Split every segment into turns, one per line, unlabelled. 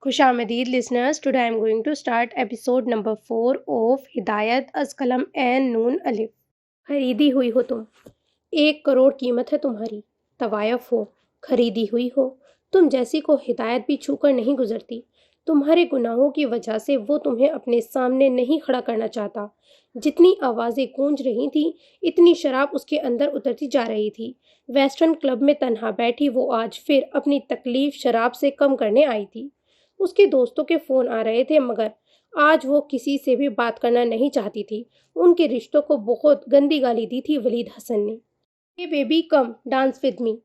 خوش آمدید listeners. Today I am going to start episode number 4 of ہدایت از قلم عین نون الف. خریدی ہوئی ہو تم، 1 کروڑ قیمت ہے تمہاری، طوائف ہو، خریدی ہوئی ہو، تم جیسی کو ہدایت بھی چھو کر نہیں گزرتی، تمہارے گناہوں کی وجہ سے وہ تمہیں اپنے سامنے نہیں کھڑا کرنا چاہتا، جتنی آوازیں گونج رہی تھیں اتنی شراب اس کے اندر اترتی جا رہی تھی. ویسٹرن کلب میں تنہا بیٹھی وہ آج پھر اپنی تکلیف شراب سے کم کرنے آئی تھی. اس کے دوستوں کے فون آ رہے تھے مگر آج وہ کسی سے بھی بات کرنا نہیں چاہتی تھی. ان کے رشتوں کو بہت گندی گالی دی تھی ولید حسن نے. "A baby come dance with me",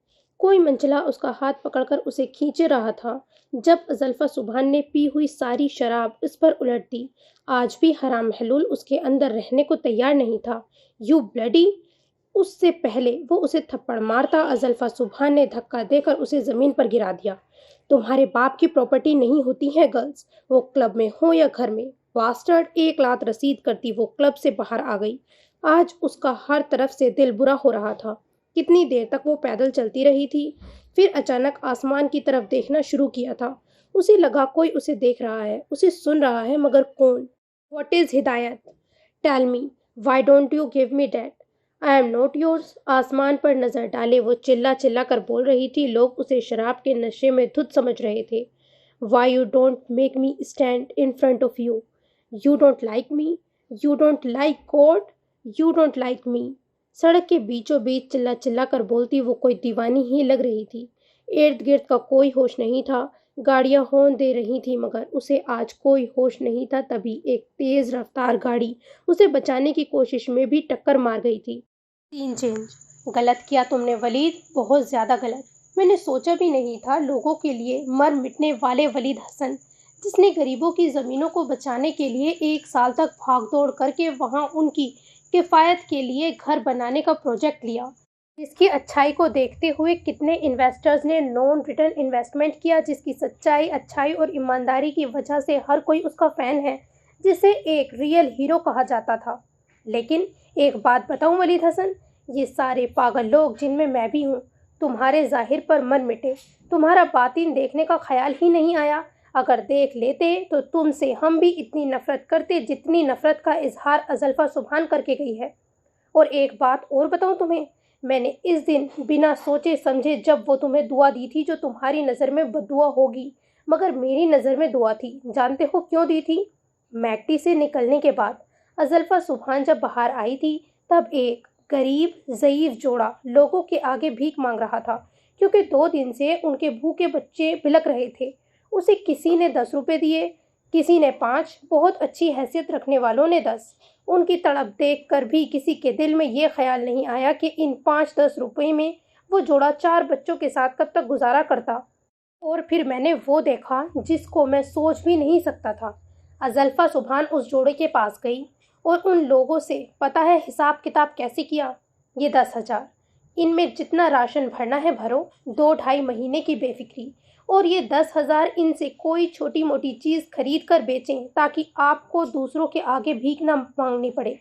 کوئی منچلا اس کا ہاتھ پکڑ کر اسے کھینچ رہا تھا. جب ازلفا سبحان نے پی ہوئی ساری شراب اس پر الٹ دی، آج بھی حرام محلول اس کے اندر رہنے کو تیار نہیں تھا. "یو بلڈی"، اس سے پہلے وہ اسے تھپڑ مارتا ازلفا سبحان نے دھکا دے کر اسے زمین پر گرا دیا. "تمہارے باپ کی پراپرٹی نہیں ہوتی ہیں گرلز، وہ کلب میں ہوں یا گھر میں"، باسٹرڈ ایک لات رسید کرتی وہ کلب سے باہر آ گئی. آج اس کا ہر طرف سے دل برا ہو رہا تھا. کتنی دیر تک وہ پیدل چلتی رہی تھی، پھر اچانک آسمان کی طرف دیکھنا شروع کیا تھا. اسے لگا کوئی اسے دیکھ رہا ہے، اسے سن رہا ہے، مگر کون؟ "واٹ از ہدایت؟ Tell me, why don't you give me that? I am not yours". آسمان پر نظر ڈالے وہ چلا چلا کر بول رہی تھی. لوگ اسے شراب کے نشے میں دھت سمجھ رہے تھے. "Why you don't make me stand in front of you? You don't like me? You don't like God? You don't like me". سڑک کے بیچوں بیچ چلا چلا کر بولتی وہ کوئی دیوانی ہی لگ رہی تھی. ارد گرد کا کوئی ہوش نہیں تھا. گاڑیاں ہارن دے رہی تھیں مگر اسے آج کوئی ہوش نہیں تھا. تبھی ایک تیز رفتار گاڑی اسے بچانے کی کوشش میں بھی ٹکر مار گئی تھی. "سین چینج"۔ "غلط کیا تم نے ولید، بہت زیادہ غلط۔ میں نے سوچا بھی نہیں تھا لوگوں کے لیے مر مٹنے والے ولید حسن، جس نے غریبوں کی زمینوں کو بچانے کے لیے 1 سال تک بھاگ دوڑ کر کے وہاں ان کی کفایت کے لیے گھر بنانے کا پروجیکٹ لیا، جس کی اچھائی کو دیکھتے ہوئے کتنے انویسٹرز نے نان ریٹرن انویسٹمنٹ کیا، جس کی سچائی، اچھائی اور ایمانداری کی وجہ سے ہر کوئی اس کا فین ہے، جسے ایک ریئل ہیرو کہا جاتا تھا۔ لیکن ایک بات بتاؤں ولید حسن، یہ سارے پاگل لوگ جن میں بھی ہوں، تمہارے ظاہر پر مر مٹے، تمہارا باطن دیکھنے کا خیال ہی نہیں آیا۔ اگر دیکھ لیتے تو تم سے ہم بھی اتنی نفرت کرتے جتنی نفرت کا اظہار ازلفا سبحان کر کے گئی ہے۔ اور ایک بات اور بتاؤں تمہیں، میں نے اس دن بنا سوچے سمجھے جب وہ تمہیں دعا دی تھی جو تمہاری نظر میں بددعا ہوگی مگر میری نظر میں دعا تھی، جانتے ہو کیوں دی تھی؟ میکٹی سے نکلنے کے بعد ازلفا سبحان جب باہر آئی تھی تب ایک غریب ضعیف جوڑا لوگوں کے آگے بھیک مانگ رہا تھا، کیونکہ 2 دن سے ان کے بھوکے بچے بلک رہے تھے۔ اسے کسی نے 10 روپے دیے، کسی نے 5، بہت اچھی حیثیت رکھنے والوں نے 10۔ ان کی تڑپ دیکھ کر بھی کسی کے دل میں یہ خیال نہیں آیا کہ ان 5-10 روپے میں وہ جوڑا 4 بچوں کے ساتھ کب تک گزارا کرتا۔ اور پھر میں نے وہ دیکھا جس کو میں سوچ بھی نہیں سکتا تھا۔ ازلفا سبحان اس جوڑے کے پاس گئی اور ان لوگوں سے پتہ ہے حساب کتاب کیسے کیا؟ "یہ 10,000، ان میں جتنا راشن بھرنا ہے بھرو، 2-2.5 مہینے کی بے فکری، اور یہ 10,000 ان سے کوئی چھوٹی موٹی چیز خرید کر بیچیں تاکہ آپ کو دوسروں کے آگے بھیک نہ مانگنی پڑے،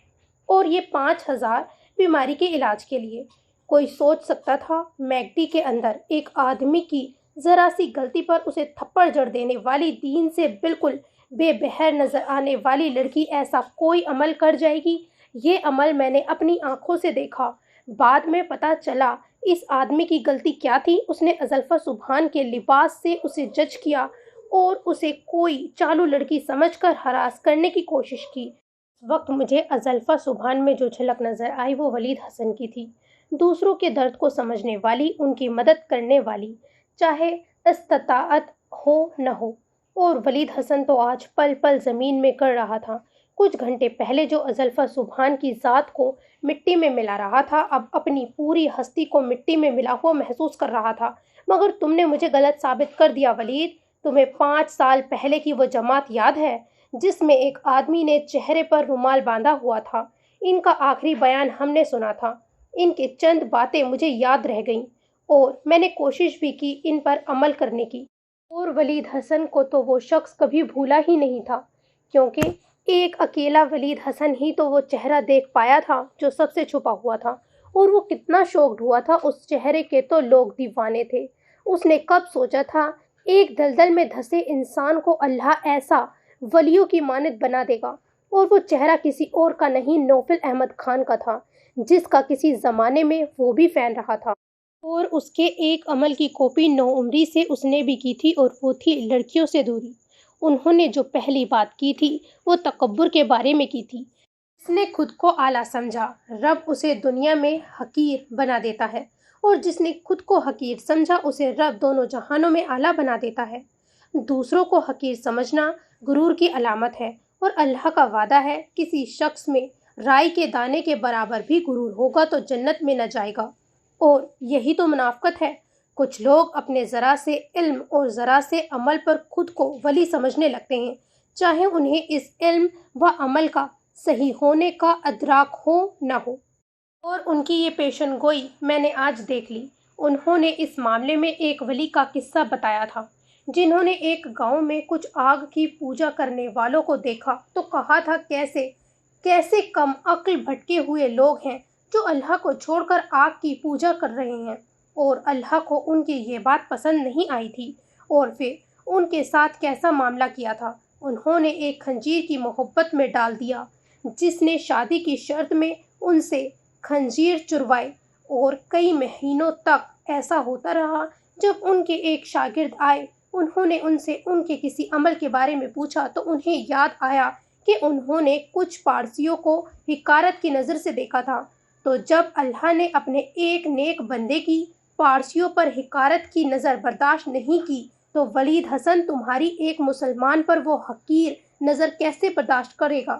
اور یہ 5,000 بیماری کے علاج کے لیے"۔ کوئی سوچ سکتا تھا میکڈی کے اندر ایک آدمی کی ذرا سی غلطی پر اسے تھپڑ جڑ دینے والی، دین سے بالکل بے بہر نظر آنے والی لڑکی ایسا کوئی عمل کر جائے گی؟ یہ عمل میں نے اپنی آنکھوں سے دیکھا۔ بعد میں پتہ چلا اس آدمی کی غلطی کیا تھی۔ اس نے ازلفا سبحان کے لباس سے اسے جج کیا اور اسے کوئی چالو لڑکی سمجھ کر ہراس کرنے کی کوشش کی۔ اس وقت مجھے ازلفا سبحان میں جو جھلک نظر آئی وہ ولید حسن کی تھی، دوسروں کے درد کو سمجھنے والی، ان کی مدد کرنے والی، چاہے استطاعت ہو نہ ہو۔ اور ولید حسن تو آج پل پل زمین میں کر رہا تھا۔ کچھ گھنٹے پہلے جو ازلفا سبحان کی ذات کو مٹی میں ملا رہا تھا، اب اپنی پوری ہستی کو مٹی میں ملا ہوا محسوس کر رہا تھا۔ "مگر تم نے مجھے غلط ثابت کر دیا ولید۔ تمہیں 5 سال پہلے کی وہ جماعت یاد ہے جس میں ایک آدمی نے چہرے پر رومال باندھا ہوا تھا؟ ان کا آخری بیان ہم نے سنا تھا۔ ان کے چند باتیں مجھے یاد رہ گئیں اور میں نے کوشش بھی کی ان پر عمل کرنے کی۔ اور ولید حسن کو تو وہ شخص کبھی بھولا ہی نہیں تھا، کیونکہ ایک اکیلا ولید حسن ہی تو وہ چہرہ دیکھ پایا تھا جو سب سے چھپا ہوا تھا، اور وہ کتنا شوکڈ ہوا تھا اس چہرے کے تو لوگ دیوانے تھے۔ اس نے کب سوچا تھا ایک دلدل میں دھسے انسان کو اللہ ایسا ولیوں کی مانند بنا دے گا، اور وہ چہرہ کسی اور کا نہیں، نوفل احمد خان کا تھا، جس کا کسی زمانے میں وہ بھی فین رہا تھا، اور اس کے ایک عمل کی کاپی نوعمری سے اس نے بھی کی تھی، اور وہ تھی لڑکیوں سے دوری۔ انہوں نے جو پہلی بات کی تھی وہ تکبر کے بارے میں کی تھی۔ جس نے خود کو اعلیٰ سمجھا، رب اسے دنیا میں حقیر بنا دیتا ہے، اور جس نے خود کو حقیر سمجھا اسے رب دونوں جہانوں میں اعلیٰ بنا دیتا ہے۔ دوسروں کو حقیر سمجھنا غرور کی علامت ہے، اور اللہ کا وعدہ ہے کسی شخص میں رائی کے دانے کے برابر بھی غرور ہوگا تو جنت میں نہ جائے گا، اور یہی تو منافقت ہے۔ کچھ لوگ اپنے ذرا سے علم اور ذرا سے عمل پر خود کو ولی سمجھنے لگتے ہیں، چاہے انہیں اس علم و عمل کا صحیح ہونے کا ادراک ہو نہ ہو۔ اور ان کی یہ پیشن گوئی میں نے آج دیکھ لی۔ انہوں نے اس معاملے میں ایک ولی کا قصہ بتایا تھا، جنہوں نے ایک گاؤں میں کچھ آگ کی پوجا کرنے والوں کو دیکھا تو کہا تھا کیسے کم عقل بھٹکے ہوئے لوگ ہیں جو اللہ کو چھوڑ کر آگ کی پوجا کر رہے ہیں، اور اللہ کو ان کی یہ بات پسند نہیں آئی تھی، اور پھر ان کے ساتھ کیسا معاملہ کیا تھا۔ انہوں نے ایک خنزیر کی محبت میں ڈال دیا، جس نے شادی کی شرط میں ان سے خنزیر چروائے، اور کئی مہینوں تک ایسا ہوتا رہا۔ جب ان کے ایک شاگرد آئے، انہوں نے ان سے ان کے کسی عمل کے بارے میں پوچھا تو انہیں یاد آیا کہ انہوں نے کچھ پارسیوں کو حقارت کی نظر سے دیکھا تھا۔ تو جب اللہ نے اپنے ایک نیک بندے کی پارسیوں پر حقارت کی نظر برداشت نہیں کی تو ولید حسن تمہاری ایک مسلمان پر وہ حقیر نظر کیسے برداشت کرے گا؟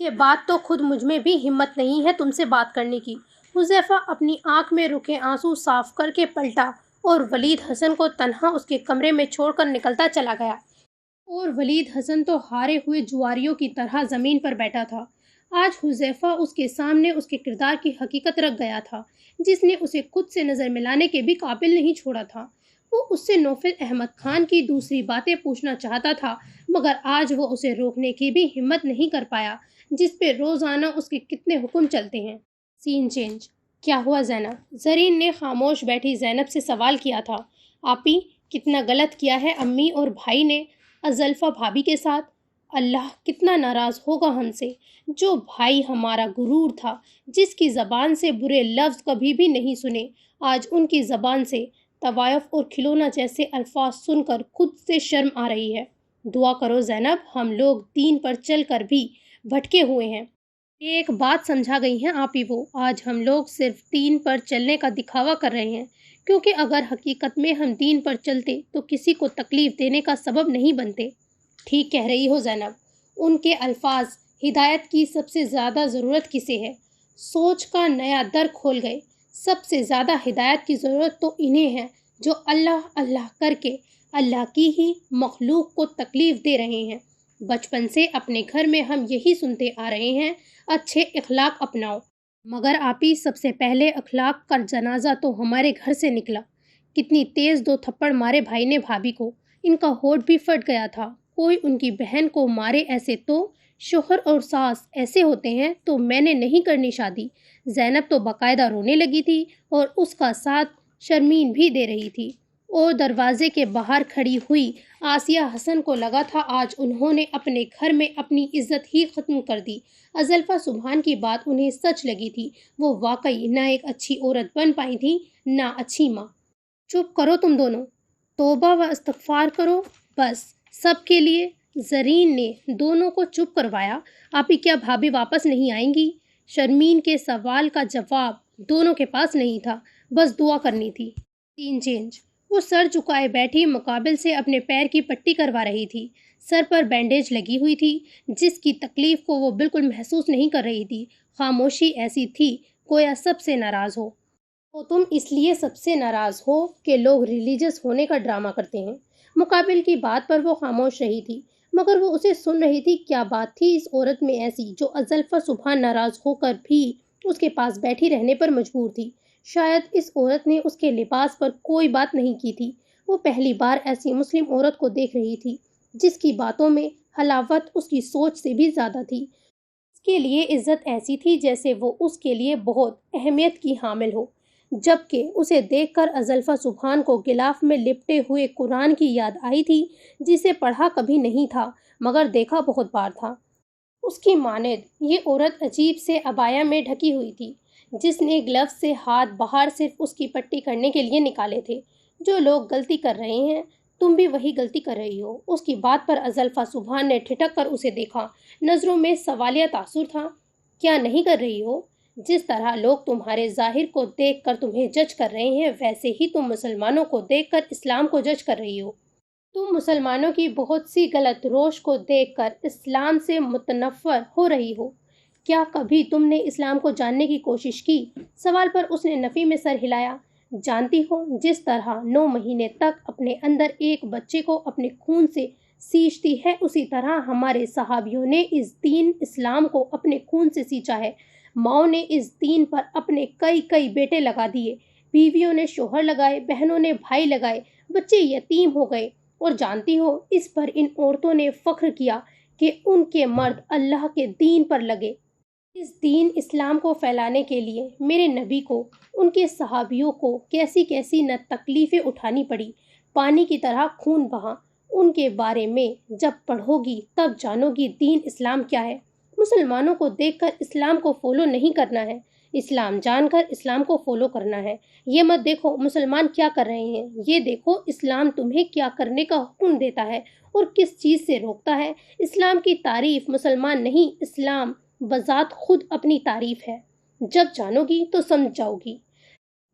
کہ بات تو خود مجھ میں بھی ہمت نہیں ہے تم سے بات کرنے کی۔ حذیفہ اپنی آنکھ میں رکے آنسو صاف کر کے پلٹا اور ولید حسن کو تنہا اس کے کمرے میں چھوڑ کر نکلتا چلا گیا، اور ولید حسن تو ہارے ہوئے جواریوں کی طرح زمین پر بیٹھا تھا۔ آج حذیفہ اس کے سامنے اس کے کردار کی حقیقت رکھ گیا تھا، جس نے اسے خود سے نظر ملانے کے بھی قابل نہیں چھوڑا تھا۔ وہ اس سے نوفل احمد خان کی دوسری باتیں پوچھنا چاہتا تھا، مگر آج وہ اسے روکنے کی بھی ہمت نہیں کر پایا، جس پہ روزانہ اس کے کتنے حکم چلتے ہیں۔ سین چینج۔ کیا ہوا زینب؟ زرین نے خاموش بیٹھی زینب سے سوال کیا تھا۔ آپی، کتنا غلط کیا ہے امی اور بھائی نے ازلفا بھابی کے ساتھ۔ اللہ کتنا ناراض ہوگا ہم سے۔ جو بھائی ہمارا غرور تھا، جس کی زبان سے برے لفظ کبھی بھی نہیں سنے، آج ان کی زبان سے طوائف اور کھلونا جیسے الفاظ سن کر خود سے شرم آ رہی ہے۔ دعا کرو زینب، ہم لوگ دین پر چل کر بھی بھٹکے ہوئے ہیں۔ ایک بات سمجھا گئی ہیں آپی، وہ آج ہم لوگ صرف دین پر چلنے کا دکھاوا کر رہے ہیں، کیونکہ اگر حقیقت میں ہم دین پر چلتے تو کسی کو تکلیف دینے کا سبب نہیں بنتے۔ ٹھیک کہہ رہی ہو زینب، ان کے الفاظ ہدایت کی سب سے زیادہ ضرورت کسے ہے؟ سوچ کا نیا در کھول گئے۔ سب سے زیادہ ہدایت کی ضرورت تو انہیں ہے جو اللہ اللہ کر کے اللہ کی ہی مخلوق کو تکلیف دے رہے ہیں۔ بچپن سے اپنے گھر میں ہم یہی سنتے آ رہے ہیں، اچھے اخلاق اپناؤ، مگر آپی سب سے پہلے اخلاق کا جنازہ تو ہمارے گھر سے نکلا۔ کتنی تیز 2 تھپڑ مارے بھائی نے بھابھی کو، ان کا ہونٹ بھی پھٹ گیا تھا۔ کوئی ان کی بہن کو مارے ایسے تو شوہر اور ساس ایسے ہوتے ہیں تو میں نے نہیں کرنی شادی۔ زینب تو باقاعدہ رونے لگی تھی اور اس کا ساتھ شرمین بھی دے رہی تھی، اور دروازے کے باہر کھڑی ہوئی آسیہ حسن کو لگا تھا آج انہوں نے اپنے گھر میں اپنی عزت ہی ختم کر دی۔ ازلفا سبحان کی بات انہیں سچ لگی تھی، وہ واقعی نہ ایک اچھی عورت بن پائی تھی نہ اچھی ماں۔ چپ کرو تم دونوں، توبہ و استغفار کرو بس سب کے لیے۔ زرین نے دونوں کو چپ کروایا۔ آپی کیا بھابھی واپس نہیں آئیں گی؟ شرمین کے سوال کا جواب دونوں کے پاس نہیں تھا، بس دعا کرنی تھی۔ سین چینج۔ وہ سر جھکائے بیٹھی مقابل سے اپنے پیر کی پٹی کروا رہی تھی۔ سر پر بینڈیج لگی ہوئی تھی، جس کی تکلیف کو وہ بالکل محسوس نہیں کر رہی تھی۔ خاموشی ایسی تھی گویا سب سے ناراض ہو۔ تو تم اس لیے سب سے ناراض ہو کہ لوگ ریلیجس ہونے کا ڈرامہ کرتے ہیں۔ مقابل کی بات پر وہ خاموش رہی تھی، مگر وہ اسے سن رہی تھی۔ کیا بات تھی اس عورت میں ایسی جو ازلفا سبحان ناراض ہو کر بھی اس کے پاس بیٹھی رہنے پر مجبور تھی؟ شاید اس عورت نے اس کے لباس پر کوئی بات نہیں کی تھی۔ وہ پہلی بار ایسی مسلم عورت کو دیکھ رہی تھی جس کی باتوں میں حلاوت اس کی سوچ سے بھی زیادہ تھی۔ اس کے لیے عزت ایسی تھی جیسے وہ اس کے لیے بہت اہمیت کی حامل ہو۔ جبکہ اسے دیکھ کر ازلفا سبحان کو غلاف میں لپٹے ہوئے قرآن کی یاد آئی تھی، جسے پڑھا کبھی نہیں تھا مگر دیکھا بہت بار تھا۔ اس کی مانند یہ عورت عجیب سے عبایا میں ڈھکی ہوئی تھی، جس نے گلوز سے ہاتھ باہر صرف اس کی پٹی کرنے کے لیے نکالے تھے۔ جو لوگ غلطی کر رہے ہیں، تم بھی وہی غلطی کر رہی ہو۔ اس کی بات پر ازلفا سبحان نے ٹھٹک کر اسے دیکھا، نظروں میں سوالیہ تاثر تھا۔ کیا نہیں کر رہی ہو؟ جس طرح لوگ تمہارے ظاہر کو دیکھ کر تمہیں جج کر رہے ہیں، ویسے ہی تم مسلمانوں کو دیکھ کر اسلام کو جج کر رہی ہو۔ تم مسلمانوں کی بہت سی غلط روش کو دیکھ کر اسلام سے متنفر ہو رہی ہو۔ کیا کبھی تم نے اسلام کو جاننے کی کوشش کی؟ سوال پر اس نے نفی میں سر ہلایا۔ جانتی ہو، جس طرح 9 مہینے تک اپنے اندر ایک بچے کو اپنے خون سے سینچتی ہے، اسی طرح ہمارے صحابیوں نے اس دین اسلام کو اپنے خون سے سینچا ہے۔ ماؤں نے اس دین پر اپنے کئی بیٹے لگا دیے، بیویوں نے شوہر لگائے، بہنوں نے بھائی لگائے، بچے یتیم ہو گئے، اور جانتی ہو اس پر ان عورتوں نے فخر کیا کہ ان کے مرد اللہ کے دین پر لگے۔ اس دین اسلام کو پھیلانے کے لیے میرے نبی کو، ان کے صحابیوں کو کیسی نہ تکلیفیں اٹھانی پڑی، پانی کی طرح خون بہا۔ ان کے بارے میں جب پڑھو گی تب جانو گی دین اسلام کیا ہے۔ مسلمانوں کو دیکھ کر اسلام کو فالو نہیں کرنا ہے، اسلام جان کر اسلام کو فالو کرنا ہے۔ یہ مت دیکھو مسلمان کیا کر رہے ہیں، یہ دیکھو اسلام تمہیں کیا کرنے کا حکم دیتا ہے اور کس چیز سے روکتا ہے۔ اسلام کی تعریف مسلمان نہیں، اسلام بذات خود اپنی تعریف ہے۔ جب جانو گی تو سمجھ جاؤ گی۔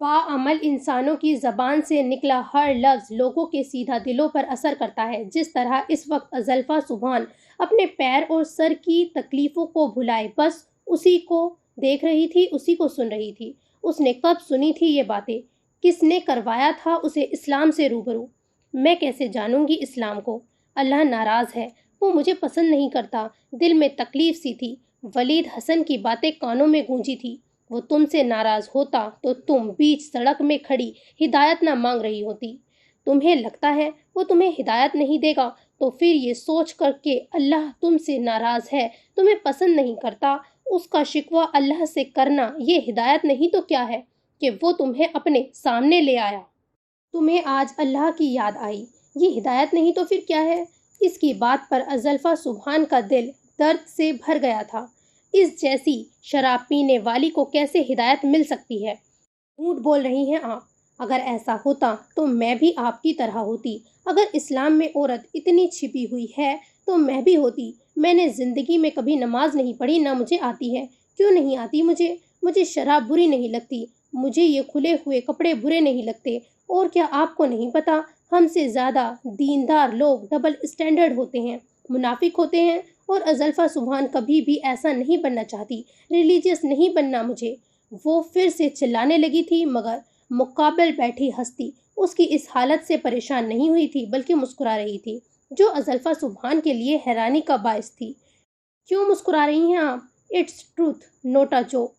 باعمل انسانوں کی زبان سے نکلا ہر لفظ لوگوں کے سیدھا دلوں پر اثر کرتا ہے۔ جس طرح اس وقت ازلفا سبحان اپنے پیر اور سر کی تکلیفوں کو بھلائے بس اسی کو دیکھ رہی تھی، اسی کو سن رہی تھی۔ اس نے کب سنی تھی یہ باتیں؟ کس نے کروایا تھا اسے اسلام سے روبرو؟ میں کیسے جانوں گی اسلام کو؟ اللہ ناراض ہے، وہ مجھے پسند نہیں کرتا۔ دل میں تکلیف سی تھی۔ ولید حسن کی باتیں کانوں میں گونجی تھی۔ وہ تم سے ناراض ہوتا تو تم بیچ سڑک میں کھڑی ہدایت نہ مانگ رہی ہوتی۔ تمہیں لگتا ہے وہ تمہیں ہدایت نہیں دے گا تو پھر یہ سوچ کر کہ اللہ تم سے ناراض ہے، تمہیں پسند نہیں کرتا، اس کا شکوہ اللہ سے کرنا یہ ہدایت نہیں تو کیا ہے کہ وہ تمہیں اپنے سامنے لے آیا۔ تمہیں آج اللہ کی یاد آئی، یہ ہدایت نہیں تو پھر کیا ہے؟ اس کی بات پر ازلفا سبحان کا دل درد سے بھر گیا تھا۔ اس جیسی شراب پینے والی کو کیسے ہدایت مل سکتی ہے؟ جھوٹ بول رہی ہیں آپ۔ اگر ایسا ہوتا تو میں بھی آپ کی طرح ہوتی۔ اگر اسلام میں عورت اتنی چھپی ہوئی ہے تو میں بھی ہوتی۔ میں نے زندگی میں کبھی نماز نہیں پڑھی، نہ مجھے آتی ہے۔ کیوں نہیں آتی مجھے شراب بری نہیں لگتی، مجھے یہ کھلے ہوئے کپڑے برے نہیں لگتے۔ اور کیا آپ کو نہیں پتا ہم سے زیادہ دیندار لوگ ڈبل اسٹینڈرڈ ہوتے ہیں، منافق ہوتے ہیں، اور ازلفا سبحان کبھی بھی ایسا نہیں بننا چاہتی، ریلیجیس نہیں بننا مجھے۔ وہ پھر سے چلانے لگی تھی مگر مقابل بیٹھی ہستی اس کی اس حالت سے پریشان نہیں ہوئی تھی بلکہ مسکرا رہی تھی، جو ازلفا سبحان کے لیے حیرانی کا باعث تھی۔ کیوں مسکرا رہی ہیں آپ؟ It's truth not a joke.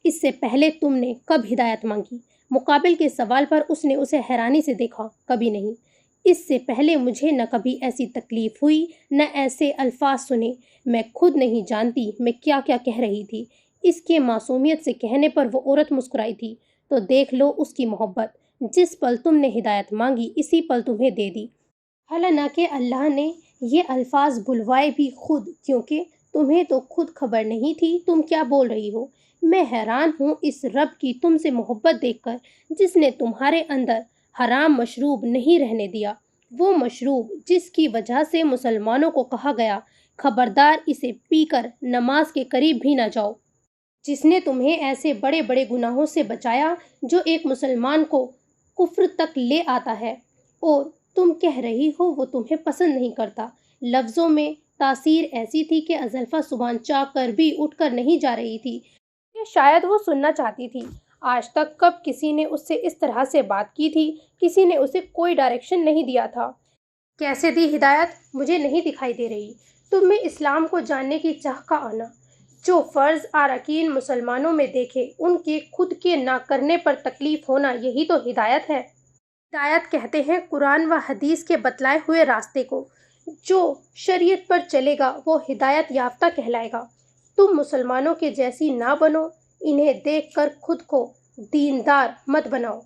اس سے پہلے تم نے کب ہدایت مانگی؟ مقابل کے سوال پر اس نے اسے حیرانی سے دیکھا۔ کبھی نہیں۔ اس سے پہلے مجھے نہ کبھی ایسی تکلیف ہوئی، نہ ایسے الفاظ سنے۔ میں خود نہیں جانتی میں کیا کہہ رہی تھی۔ اس کے معصومیت سے کہنے پر وہ عورت مسکرائی تھی۔ تو دیکھ لو اس کی محبت، جس پل تم نے ہدایت مانگی اسی پل تمہیں دے دی۔ حالانکہ اللہ نے یہ الفاظ بلوائے بھی خود، کیونکہ تمہیں تو خود خبر نہیں تھی تم کیا بول رہی ہو۔ میں حیران ہوں اس رب کی تم سے محبت دیکھ کر، جس نے تمہارے اندر حرام مشروب نہیں رہنے دیا، وہ مشروب جس کی وجہ سے مسلمانوں کو کہا گیا خبردار اسے پی کر نماز کے قریب بھی نہ جاؤ، جس نے تمہیں ایسے بڑے بڑے گناہوں سے بچایا جو ایک مسلمان کو کفر تک لے آتا ہے، اور تم کہہ رہی ہو وہ تمہیں پسند نہیں کرتا۔ لفظوں میں تاثیر ایسی تھی کہ ازلفا سبحان چاہ کر بھی اٹھ کر نہیں جا رہی تھی کہ شاید وہ سننا چاہتی تھی۔ آج تک کب کسی نے اس سے اس طرح سے بات کی تھی؟ کسی نے اسے کوئی ڈائریکشن نہیں دیا تھا۔ کیسے دی ہدایت؟ مجھے نہیں دکھائی دے رہی۔ تم میں اسلام کو جاننے کی چاہ کا آنا، جو فرض اراکین مسلمانوں میں دیکھے ان کے خود کے نہ کرنے پر تکلیف ہونا، یہی تو ہدایت ہے۔ ہدایت کہتے ہیں قرآن و حدیث کے بتلائے ہوئے راستے کو۔ جو شریعت پر چلے گا وہ ہدایت یافتہ کہلائے گا۔ تم مسلمانوں کے جیسی نہ بنو، انہیں دیکھ کر خود کو دیندار مت بناؤ۔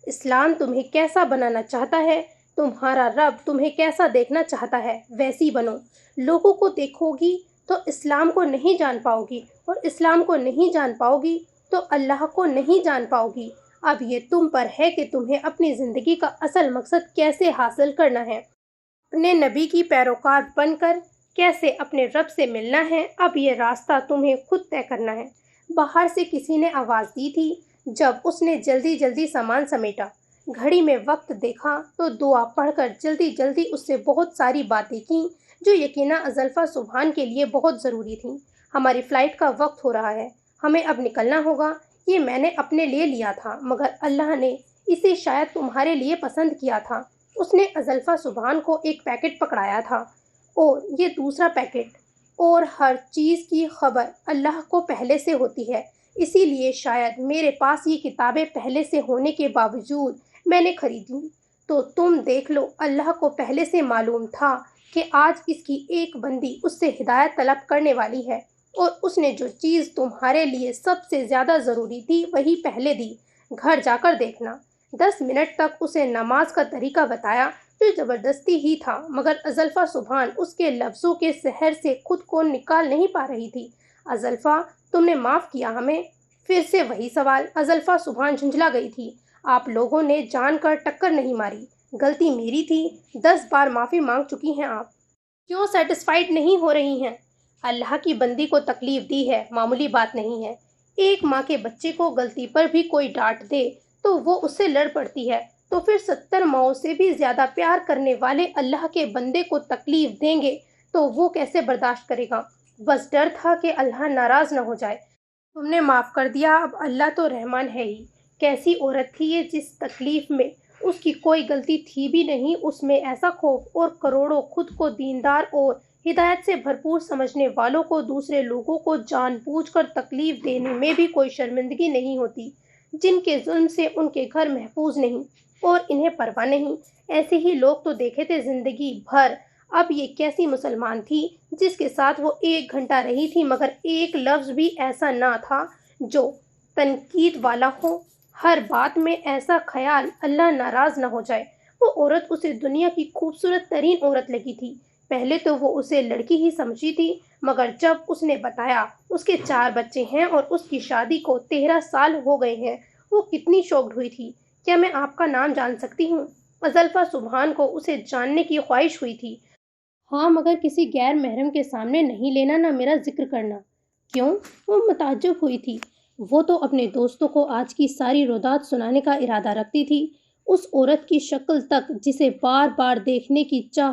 اسلام تمہیں کیسا بنانا چاہتا ہے، تمہارا رب تمہیں کیسا دیکھنا چاہتا ہے، ویسی بنو۔ لوگوں کو دیکھو گی تو اسلام کو نہیں جان پاؤ گی، اور اسلام کو نہیں جان پاؤ گی تو اللہ کو نہیں جان پاؤ گی۔ اب یہ تم پر ہے کہ تمہیں اپنی زندگی کا اصل مقصد کیسے حاصل کرنا ہے، اپنے نبی کی پیروکار بن کر کیسے اپنے رب سے ملنا ہے۔ اب یہ راستہ تمہیں خود طے کرنا ہے۔ باہر سے کسی نے آواز دی تھی۔ جب اس نے جلدی جلدی سامان سمیٹا، گھڑی میں وقت دیکھا تو دعا پڑھ کر جلدی جلدی اس سے بہت ساری باتیں کیں جو یقیناً ازلفا سبحان کے لیے بہت ضروری تھیں۔ ہماری فلائٹ کا وقت ہو رہا ہے، ہمیں اب نکلنا ہوگا۔ یہ میں نے اپنے لیے لیا تھا، مگر اللہ نے اسے شاید تمہارے لیے پسند کیا تھا۔ اس نے ازلفا سبحان کو ایک پیکٹ پکڑایا تھا، اور یہ دوسرا پیکٹ، اور ہر چیز کی خبر اللہ کو پہلے سے ہوتی ہے۔ اسی لیے شاید میرے پاس یہ کتابیں پہلے سے ہونے کے باوجود میں نے خریدیں۔ تو تم دیکھ لو، اللہ کو پہلے سے معلوم تھا کہ آج اس کی ایک بندی اس سے ہدایت طلب کرنے والی ہے، اور اس نے جو چیز تمہارے لیے سب سے زیادہ ضروری تھی وہی پہلے دی۔ گھر جا کر دیکھنا۔ 10 منٹ تک اسے نماز کا طریقہ بتایا جو زبردستی ہی تھا، مگر ازلفا سبحان اس کے لفظوں کے سحر سے خود کو نکال نہیں پا رہی تھی۔ ازلفا، تم نے معاف کیا ہمیں؟ پھر سے وہی سوال۔ ازلفا سبحان جھنجھلا گئی تھی۔ آپ لوگوں نے جان کر ٹکر نہیں ماری، غلطی میری تھی، 10 بار معافی مانگ چکی ہیں آپ، کیوں سیٹسفائیڈ نہیں ہو رہی ہیں؟ اللہ کی بندی کو تکلیف دی ہے، معمولی بات نہیں ہے۔ ایک ماں کے بچے کو غلطی پر بھی کوئی ڈانٹ دے تو وہ اس سے لڑ پڑتی ہے، تو پھر 70 ماؤں سے بھی زیادہ پیار کرنے والے اللہ کے بندے کو تکلیف دیں گے تو وہ کیسے برداشت کرے گا؟ بس ڈر تھا کہ اللہ ناراض نہ ہو جائے۔ تم نے معاف کر دیا۔ اب اللہ تو رحمان ہے ہی۔ کیسی عورت تھی یہ جس تکلیف میں اس کی کوئی غلطی تھی بھی نہیں، اس میں ایسا خوف، اور کروڑوں خود کو دیندار اور ہدایت سے بھرپور سمجھنے والوں کو دوسرے لوگوں کو جان بوجھ کر تکلیف دینے میں بھی کوئی شرمندگی نہیں ہوتی، جن کے ظلم سے ان کے گھر محفوظ نہیں اور انہیں پرواہ نہیں۔ ایسے ہی لوگ تو دیکھے تھے زندگی بھر۔ اب یہ کیسی مسلمان تھی جس کے ساتھ وہ 1 گھنٹہ رہی تھی، مگر ایک لفظ بھی ایسا نہ تھا جو تنقید والا ہو، ہر بات میں ایسا خیال اللہ ناراض نہ ہو جائے۔ وہ عورت اسے دنیا کی خوبصورت ترین عورت لگی تھی۔ پہلے تو وہ اسے لڑکی ہی سمجھی تھی، مگر جب اس نے بتایا اس کے 4 بچے ہیں اور اس کی شادی کو 13 سال ہو گئے ہیں، وہ کتنی شاکڈ ہوئی تھی۔ کیا میں آپ کا نام جان سکتی ہوں؟ ازلفا سبحان کو اسے جاننے کی خواہش ہوئی تھی۔ ہاں، مگر کسی غیر محرم کے سامنے نہیں لینا، نہ میرا ذکر کرنا۔ کیوں؟ وہ متعجب ہوئی تھی۔ وہ تو اپنے دوستوں کو آج کی ساری رودات سنانے کا ارادہ رکھتی تھی۔ اس عورت کی شکل تک جسے بار بار دیکھنے کی چاہ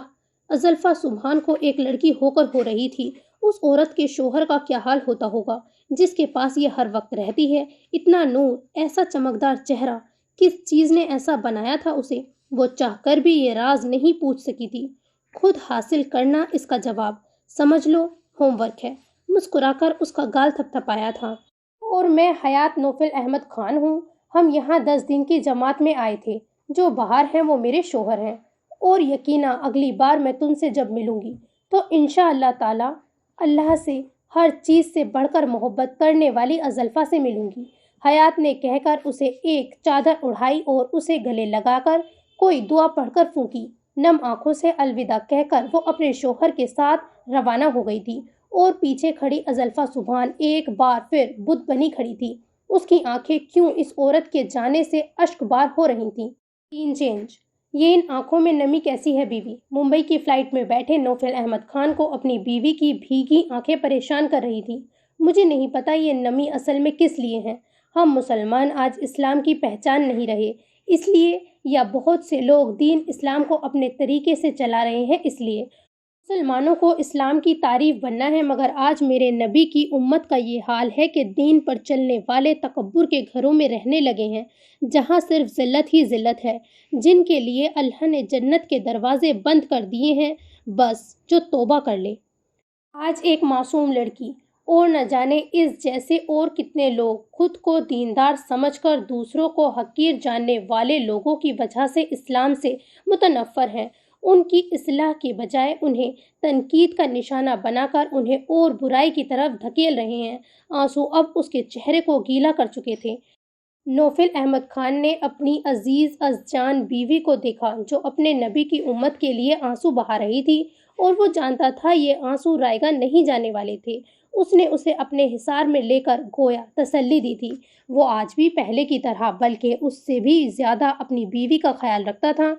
ازلفا سبحان کو ایک لڑکی ہو کر ہو رہی تھی، اس عورت کے شوہر کا کیا حال ہوتا ہوگا جس کے پاس یہ ہر وقت رہتی ہے؟ اتنا نور، ایسا چمکدار چہرہ، کس چیز نے ایسا بنایا تھا اسے؟ وہ چاہ کر بھی یہ راز نہیں پوچھ سکی تھی۔ خود حاصل کرنا اس کا جواب، سمجھ لو ہوم ورک ہے۔ مسکرا کر اس کا گال تھپتھپایا تھا۔ اور میں حیات نوفل احمد خان ہوں۔ ہم یہاں 10 دن کی جماعت میں آئے تھے۔ جو باہر ہیں وہ میرے شوہر ہیں، اور یقیناً اگلی بار میں تم سے جب ملوں گی تو انشاءاللہ تعالی اللہ سے ہر چیز سے بڑھ کر محبت کرنے والی ازلفا سے ملوں گی۔ حیات نے کہہ کر اسے ایک چادر اڑائی اور اسے گلے لگا کر کوئی دعا پڑھ کر پھونکی۔ نم آنکھوں سے الوداع کہہ کر وہ اپنے شوہر کے ساتھ روانہ ہو گئی تھی، اور پیچھے کھڑی ازلفا سبحان ایک بار پھر بت بنی کھڑی تھی۔ اس کی آنکھیں کیوں اس عورت کے جانے سے اشک بار ہو رہی تھیں۔ سین چینج۔ یہ ان آنکھوں میں نمی کیسی ہے بیوی؟ ممبئی کی فلائٹ میں بیٹھے نوفل احمد خان کو اپنی بیوی کی بھیگی آنکھیں پریشان کر رہی تھیں۔ مجھے نہیں پتا یہ نمی اصل میں کس لیے ہیں۔ ہم مسلمان آج اسلام کی پہچان نہیں رہے اس لیے، یا بہت سے لوگ دین اسلام کو اپنے طریقے سے چلا رہے ہیں اس لیے۔ مسلمانوں کو اسلام کی تعریف بننا ہے، مگر آج میرے نبی کی امت کا یہ حال ہے کہ دین پر چلنے والے تکبر کے گھروں میں رہنے لگے ہیں، جہاں صرف ذلت ہی ذلت ہے، جن کے لیے اللہ نے جنت کے دروازے بند کر دیے ہیں، بس جو توبہ کر لے۔ آج ایک معصوم لڑکی اور نہ جانے اس جیسے اور کتنے لوگ خود کو دیندار سمجھ کر دوسروں کو حقیر جاننے والے لوگوں کی وجہ سے اسلام سے متنفر ہیں۔ ان کی اصلاح کے بجائے انہیں تنقید کا نشانہ بنا کر انہیں اور برائی کی طرف دھکیل رہے ہیں۔ آنسو اب اس کے چہرے کو گیلا کر چکے تھے۔ نوفل احمد خان نے اپنی عزیز از جان بیوی کو دیکھا جو اپنے نبی کی امت کے لیے آنسو بہا رہی تھی، اور وہ جانتا تھا یہ آنسو رائگاں نہیں جانے والے تھے۔ اس نے اسے اپنے حصار میں لے کر گویا تسلی دی تھی۔ وہ آج بھی پہلے کی طرح بلکہ اس سے بھی زیادہ اپنی بیوی کا خیال رکھتا تھا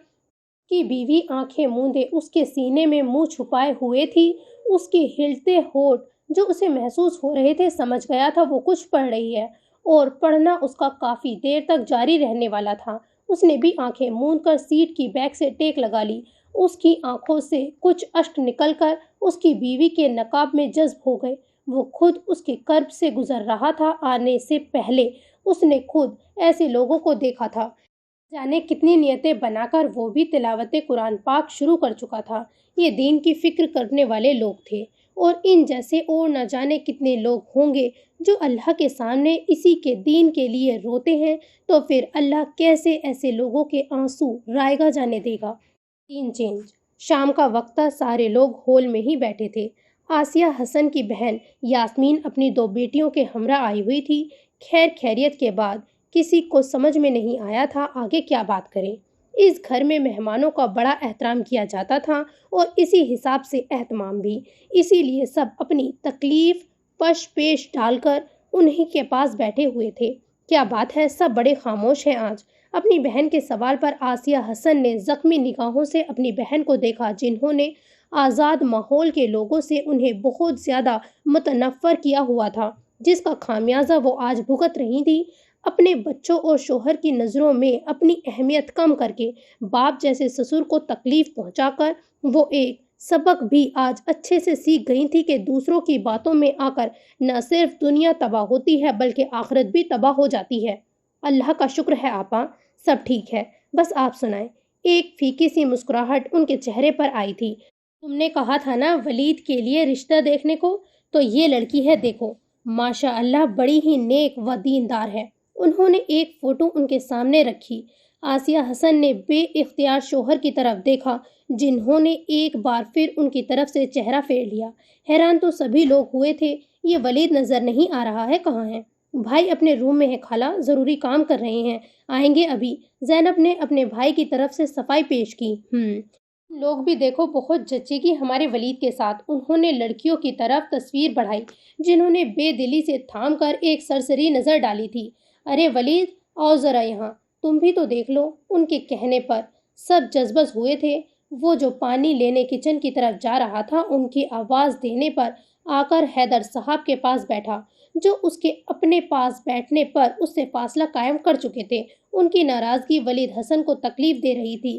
کہ بیوی آنکھیں موندے اس کے سینے میں منہ چھپائے ہوئے تھی۔ اس کے ہلتے ہونٹ جو اسے محسوس ہو رہے تھے سمجھ گیا تھا وہ کچھ پڑھ رہی ہے، اور پڑھنا اس کا کافی دیر تک جاری رہنے والا تھا۔ اس نے بھی آنکھیں موند کر سیٹ کی بیک سے ٹیک لگا لی۔ اس کی آنکھوں سے کچھ اشک نکل کر اس کی بیوی کے نقاب میں جذب ہو گئے۔ وہ خود اس کے کرب سے گزر رہا تھا۔ آنے سے پہلے اس نے خود ایسے لوگوں کو دیکھا تھا، جانے کتنی نیتیں بنا کر وہ بھی تلاوت قرآن پاک شروع کر چکا تھا۔ یہ دین کی فکر کرنے والے لوگ تھے، اور ان جیسے اور نہ جانے کتنے لوگ ہوں گے جو اللہ کے سامنے اسی کے دین کے لیے روتے ہیں، تو پھر اللہ کیسے ایسے لوگوں کے آنسو رائگاں جانے دے گا۔ سین چینج۔ شام کا وقت تھا، سارے لوگ ہال میں ہی بیٹھے تھے۔ آسیہ حسن کی بہن یاسمین اپنی 2 بیٹیوں کے ہمراہ آئی ہوئی تھی۔ خیر خیریت کے بعد کسی کو سمجھ میں نہیں آیا تھا آگے کیا بات کریں۔ اس گھر میں مہمانوں کا بڑا احترام کیا جاتا تھا، اور اسی حساب سے اہتمام بھی، اسی لیے سب اپنی تکلیف پش پیش ڈال کر انہی کے پاس بیٹھے ہوئے تھے۔ کیا بات ہے، سب بڑے خاموش ہیں آج؟ اپنی بہن کے سوال پر آسیہ حسن نے زخمی نگاہوں سے اپنی بہن کو دیکھا، جنہوں نے آزاد ماحول کے لوگوں سے انہیں بہت زیادہ متنفر کیا ہوا تھا، جس کا خمیازہ وہ آج بھگت رہی تھی۔ اپنے بچوں اور شوہر کی نظروں میں اپنی اہمیت کم کر کے، باپ جیسے سسر کو تکلیف پہنچا کر، وہ ایک سبق بھی آج اچھے سے سیکھ گئی تھی کہ دوسروں کی باتوں میں آ کر نہ صرف دنیا تباہ ہوتی ہے بلکہ آخرت بھی تباہ ہو جاتی ہے۔ اللہ کا شکر ہے آپا، سب ٹھیک ہے، بس آپ سنائیں۔ ایک پھیکی سی مسکراہٹ ان کے چہرے پر آئی تھی۔ تم نے کہا تھا نا ولید کے لیے رشتہ دیکھنے کو، تو یہ لڑکی ہے، دیکھو ماشاء اللہ بڑی ہی نیک و دیندار ہے۔ انہوں نے ایک فوٹو ان کے سامنے رکھی۔ آسیہ حسن نے بے اختیار شوہر کی طرف دیکھا، جنہوں نے ایک بار پھر ان کی طرف سے چہرہ پھیر لیا۔ حیران تو سبھی لوگ ہوئے تھے۔ یہ ولید نظر نہیں آ رہا ہے، کہاں ہے؟ بھائی اپنے روم میں ہے خالہ، ضروری کام کر رہے ہیں، آئیں گے ابھی۔ زینب نے اپنے بھائی کی طرف سے صفائی پیش کی۔ لوگ بھی دیکھو بہت جچے گی ہمارے ولید کے ساتھ۔ انہوں نے لڑکیوں کی طرف تصویر بڑھائی، جنہوں نے بے دلی سے تھام کر ایک سرسری نظر ڈالی تھی۔ ارے ولید، آؤ ذرا یہاں، تم بھی تو دیکھ لو۔ ان کے کہنے پر سب جذبز ہوئے تھے۔ وہ جو پانی لینے کچن کی طرف جا رہا تھا، ان کی آواز دینے پر آ کر حیدر صاحب کے پاس بیٹھا، جو اس کے اپنے پاس بیٹھنے پر اس سے فاصلہ قائم کر چکے تھے۔ ان کی ناراضگی ولید حسن کو تکلیف دے رہی تھی۔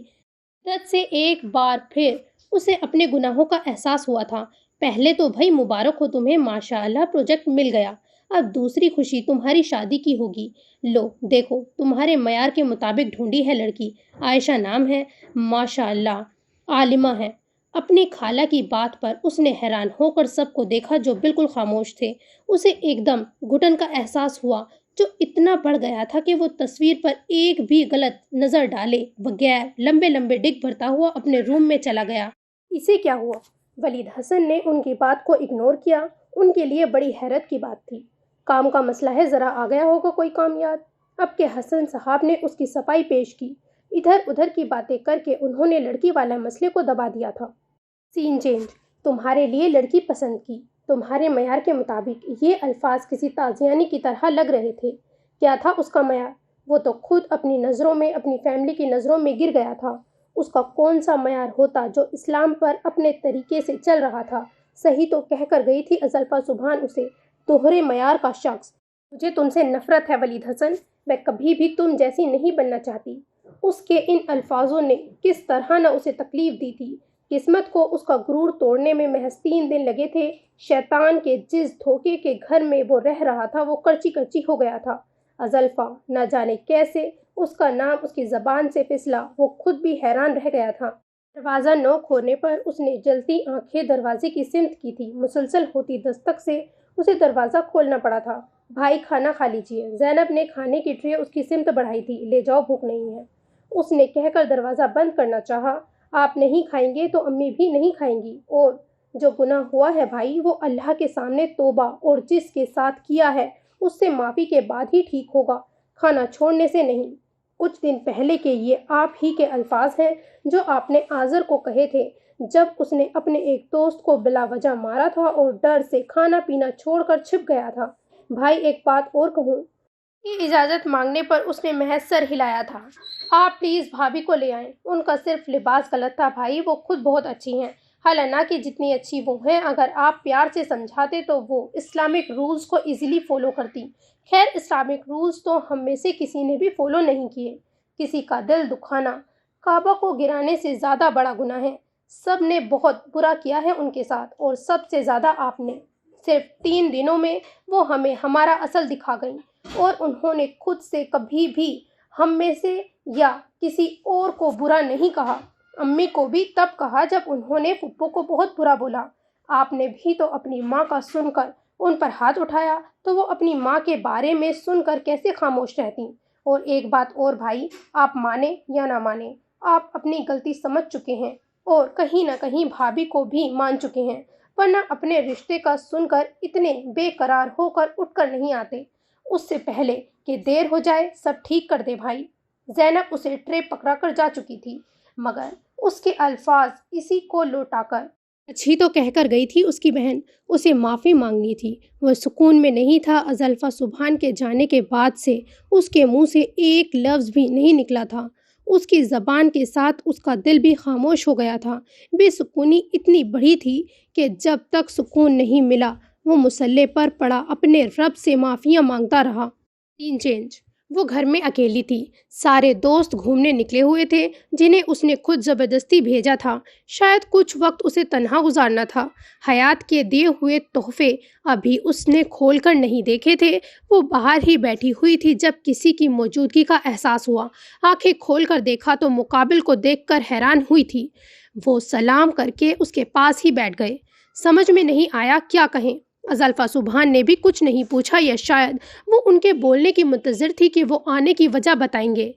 شدت سے ایک بار پھر اسے اپنے گناہوں کا احساس ہوا تھا۔ پہلے تو بھائی مبارک ہو تمہیں، ماشاءاللہ پروجیکٹ مل گیا۔ اب دوسری خوشی تمہاری شادی کی ہوگی۔ لو دیکھو، تمہارے معیار کے مطابق ڈھونڈی ہے لڑکی، عائشہ نام ہے، ماشاءاللہ عالمہ ہے۔ اپنی خالہ کی بات پر اس نے حیران ہو کر سب کو دیکھا جو بالکل خاموش تھے۔ اسے ایک دم گھٹن کا احساس ہوا، جو اتنا بڑھ گیا تھا کہ وہ تصویر پر ایک بھی غلط نظر ڈالے بغیر لمبے لمبے ڈگ بھرتا ہوا اپنے روم میں چلا گیا۔ اسے کیا ہوا؟ ولید حسن نے ان کی بات کو اگنور کیا۔ ان کے لیے بڑی حیرت کی بات تھی۔ کام کا مسئلہ ہے، ذرا آ گیا ہوگا کوئی کام یاد۔ اب کہ حسن صاحب نے اس کی صفائی پیش کی، ادھر ادھر کی باتیں کر کے انہوں نے لڑکی والا مسئلے کو دبا دیا تھا۔ سین چینج۔ تمہارے لیے لڑکی پسند کی، تمہارے معیار کے مطابق۔ یہ الفاظ کسی تازیانی کی طرح لگ رہے تھے۔ کیا تھا اس کا معیار؟ وہ تو خود اپنی نظروں میں، اپنی فیملی کی نظروں میں گر گیا تھا۔ اس کا کون سا معیار ہوتا جو اسلام پر اپنے طریقے سے چل رہا تھا؟ صحیح تو کہہ کر گئی تھی ازلفا سبحان اسے، دوہرے معیار کا شخص۔ مجھے تم سے نفرت ہے ولید حسن، میں کبھی بھی تم جیسی نہیں بننا چاہتی۔ اس کے ان الفاظوں نے کس طرح نہ اسے تکلیف دی تھی۔ قسمت کو اس کا غرور توڑنے میں محض 3 دن لگے تھے۔ شیطان کے جس دھوکے کے گھر میں وہ رہ رہا تھا وہ کرچی کرچی ہو گیا تھا۔ ازلفا، نہ جانے کیسے اس کا نام اس کی زبان سے پھسلا، وہ خود بھی حیران رہ گیا تھا۔ دروازہ نوک ہونے پر اس نے جلتی آنکھیں دروازے کی سمت کی تھی۔ مسلسل ہوتی دستک سے اسے دروازہ کھولنا پڑا تھا۔ بھائی کھانا کھا لیجیے۔ زینب نے کھانے کی ٹرے اس کی سمت بڑھائی تھی۔ لے جاؤ، بھوک نہیں ہے، اس نے کہہ کر دروازہ بند کرنا چاہا۔ آپ نہیں کھائیں گے تو امی بھی نہیں کھائیں گی، اور جو گناہ ہوا ہے بھائی وہ اللہ کے سامنے توبہ اور جس کے ساتھ کیا ہے اس سے معافی کے بعد ہی ٹھیک ہوگا۔ کھانا چھوڑنے سے نہیں۔ کچھ دن پہلے کے یہ آپ ہی کے الفاظ ہیں جو آپ نے آذر کو کہے تھے جب اس نے اپنے ایک دوست کو بلا وجہ مارا تھا اور ڈر سے کھانا پینا چھوڑ کر چھپ گیا تھا۔ بھائی ایک بات اور کہوں؟ کی اجازت مانگنے پر اس نے محض سر ہلایا تھا۔ آپ پلیز بھابھی کو لے آئیں، ان کا صرف لباس غلط تھا بھائی، وہ خود بہت اچھی ہیں، حالانکہ جتنی اچھی وہ ہیں اگر آپ پیار سے سمجھاتے تو وہ اسلامک رولز کو ایزیلی فالو کرتی۔ خیر اسلامک رولز تو ہم میں سے کسی نے بھی فالو نہیں کیے۔ کسی کا دل دکھانا کعبہ کو گرانے سے زیادہ بڑا گناہ ہے۔ سب نے بہت برا کیا ہے ان کے ساتھ، اور سب سے زیادہ آپ نے۔ صرف 3 دنوں میں وہ ہمیں ہمارا اصل دکھا گئیں، اور انہوں نے خود سے کبھی بھی ہم میں سے یا کسی اور کو برا نہیں کہا۔ امی کو بھی تب کہا جب انہوں نے پھپھو کو بہت برا بولا۔ آپ نے بھی تو اپنی ماں کا سن کر ان پر ہاتھ اٹھایا، تو وہ اپنی ماں کے بارے میں سن کر کیسے خاموش رہتی؟ اور ایک بات اور بھائی، آپ مانیں یا نہ مانیں، آپ اپنی غلطی سمجھ چکے ہیں اور کہیں نہ کہیں بھابھی کو بھی مان چکے ہیں، ورنہ اپنے رشتے کا سن کر اتنے بے قرار ہو کر اٹھ کر نہیں آتے۔ اس سے پہلے کہ دیر ہو جائے سب ٹھیک کر دے بھائی۔ زینب اسے ٹرے پکڑا کر جا چکی تھی، مگر اس کے الفاظ اسی کو لوٹا کر اچھی تو کہہ کر گئی تھی اس کی بہن، اسے معافی مانگنی تھی۔ وہ سکون میں نہیں تھا۔ ازلفا سبحان کے جانے کے بعد سے اس کے منہ سے ایک لفظ بھی نہیں نکلا تھا۔ اس کی زبان کے ساتھ اس کا دل بھی خاموش ہو گیا تھا۔ بے سکونی اتنی بڑی تھی کہ جب تک سکون نہیں ملا وہ مصلے پر پڑا اپنے رب سے معافیاں مانگتا رہا۔ سین چینج۔ وہ گھر میں اکیلی تھی۔ سارے دوست گھومنے نکلے ہوئے تھے جنہیں اس نے خود زبردستی بھیجا تھا۔ شاید کچھ وقت اسے تنہا گزارنا تھا۔ حیات کے دیے ہوئے تحفے ابھی اس نے کھول کر نہیں دیکھے تھے۔ وہ باہر ہی بیٹھی ہوئی تھی جب کسی کی موجودگی کا احساس ہوا۔ آنکھیں کھول کر دیکھا تو مقابل کو دیکھ کر حیران ہوئی تھی۔ وہ سلام کر کے اس کے پاس ہی بیٹھ گئے۔ سمجھ میں نہیں آیا کیا کہیں۔ ازلفا سبحان نے بھی کچھ نہیں پوچھا، یا شاید وہ ان کے بولنے کی منتظر تھی کہ وہ آنے کی وجہ بتائیں گے۔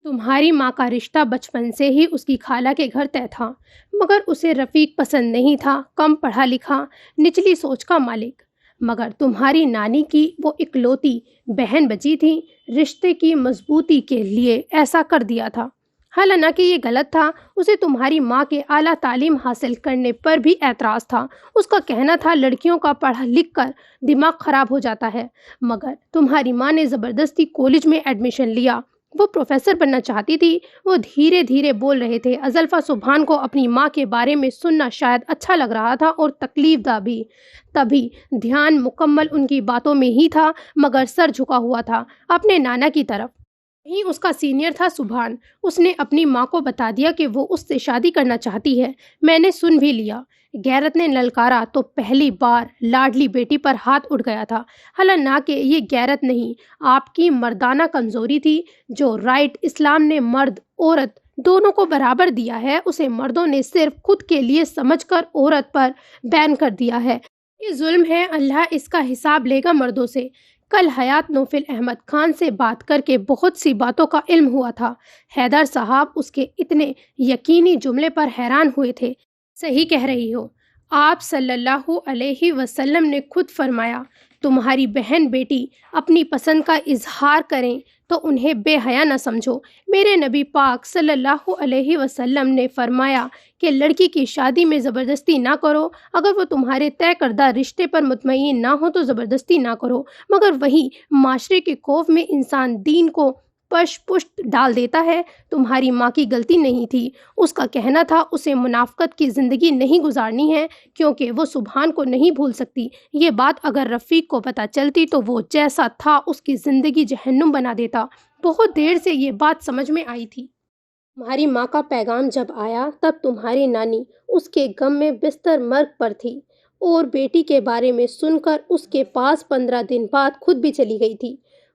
تمہاری ماں کا رشتہ بچپن سے ہی اس کی خالہ کے گھر طے تھا، مگر اسے رفیق پسند نہیں تھا، کم پڑھا لکھا، نچلی سوچ کا مالک۔ مگر تمہاری نانی کی وہ اکلوتی بہن بچی تھی، رشتے کی مضبوطی کے لیے ایسا کر دیا تھا۔ حالانکہ یہ غلط تھا۔ اسے تمہاری ماں کے اعلیٰ تعلیم حاصل کرنے پر بھی اعتراض تھا۔ اس کا کہنا تھا لڑکیوں کا پڑھ لکھ کر دماغ خراب ہو جاتا ہے، مگر تمہاری ماں نے زبردستی کالج میں ایڈمیشن لیا۔ وہ پروفیسر بننا چاہتی تھی۔ وہ دھیرے دھیرے بول رہے تھے۔ ازلفا سبحان کو اپنی ماں کے بارے میں سننا شاید اچھا لگ رہا تھا اور تکلیف دہ بھی۔ تبھی دھیان مکمل ان کی باتوں میں ہی تھا، مگر سر جھکا ہوا تھا اپنے نانا کی طرف۔ وہیں اس کا سینئر تھا سبحان۔ اس نے اپنی ماں کو بتا دیا کہ وہ اس سے شادی کرنا چاہتی ہے۔ میں نے سن بھی لیا۔ غیرت نے للکارا تو پہلی بار لاڈلی بیٹی پر ہاتھ اٹھ گیا تھا۔ حالانکہ یہ غیرت نہیں، آپ کی مردانہ کمزوری تھی۔ جو رائٹ اسلام نے مرد عورت دونوں کو برابر دیا ہے، اسے مردوں نے صرف خود کے لیے سمجھ کر عورت پر بین کر دیا ہے۔ یہ ظلم ہے، اللہ اس کا حساب لے گا مردوں سے۔ کل حیات نوفل احمد خان سے بات کر کے بہت سی باتوں کا علم ہوا تھا۔ حیدر صاحب اس کے اتنے یقینی جملے پر حیران ہوئے تھے۔ صحیح کہہ رہی ہو، آپ صلی اللہ علیہ وسلم نے خود فرمایا، تمہاری بہن بیٹی اپنی پسند کا اظہار کریں تو انہیں بے حیا نہ سمجھو۔ میرے نبی پاک صلی اللہ علیہ وسلم نے فرمایا کہ لڑکی کی شادی میں زبردستی نہ کرو۔ اگر وہ تمہارے طے کردہ رشتے پر مطمئن نہ ہو تو زبردستی نہ کرو، مگر وہی معاشرے کے خوف میں انسان دین کو پشت ڈال دیتا ہے۔ تمہاری ماں کی غلطی نہیں تھی، اس کا کہنا تھا اسے منافقت کی زندگی نہیں گزارنی ہے، کیونکہ وہ سبحان کو نہیں بھول سکتی۔ یہ بات اگر رفیق کو پتہ چلتی تو وہ جیسا تھا اس کی زندگی جہنم بنا دیتا۔ بہت دیر سے یہ بات سمجھ میں آئی تھی۔ تمہاری ماں کا پیغام جب آیا تب تمہاری نانی اس کے غم میں بستر مرگ پر تھی، اور بیٹی کے بارے میں سن کر اس کے پاس 15 دن بعد خود بھی چلی گئی تھی۔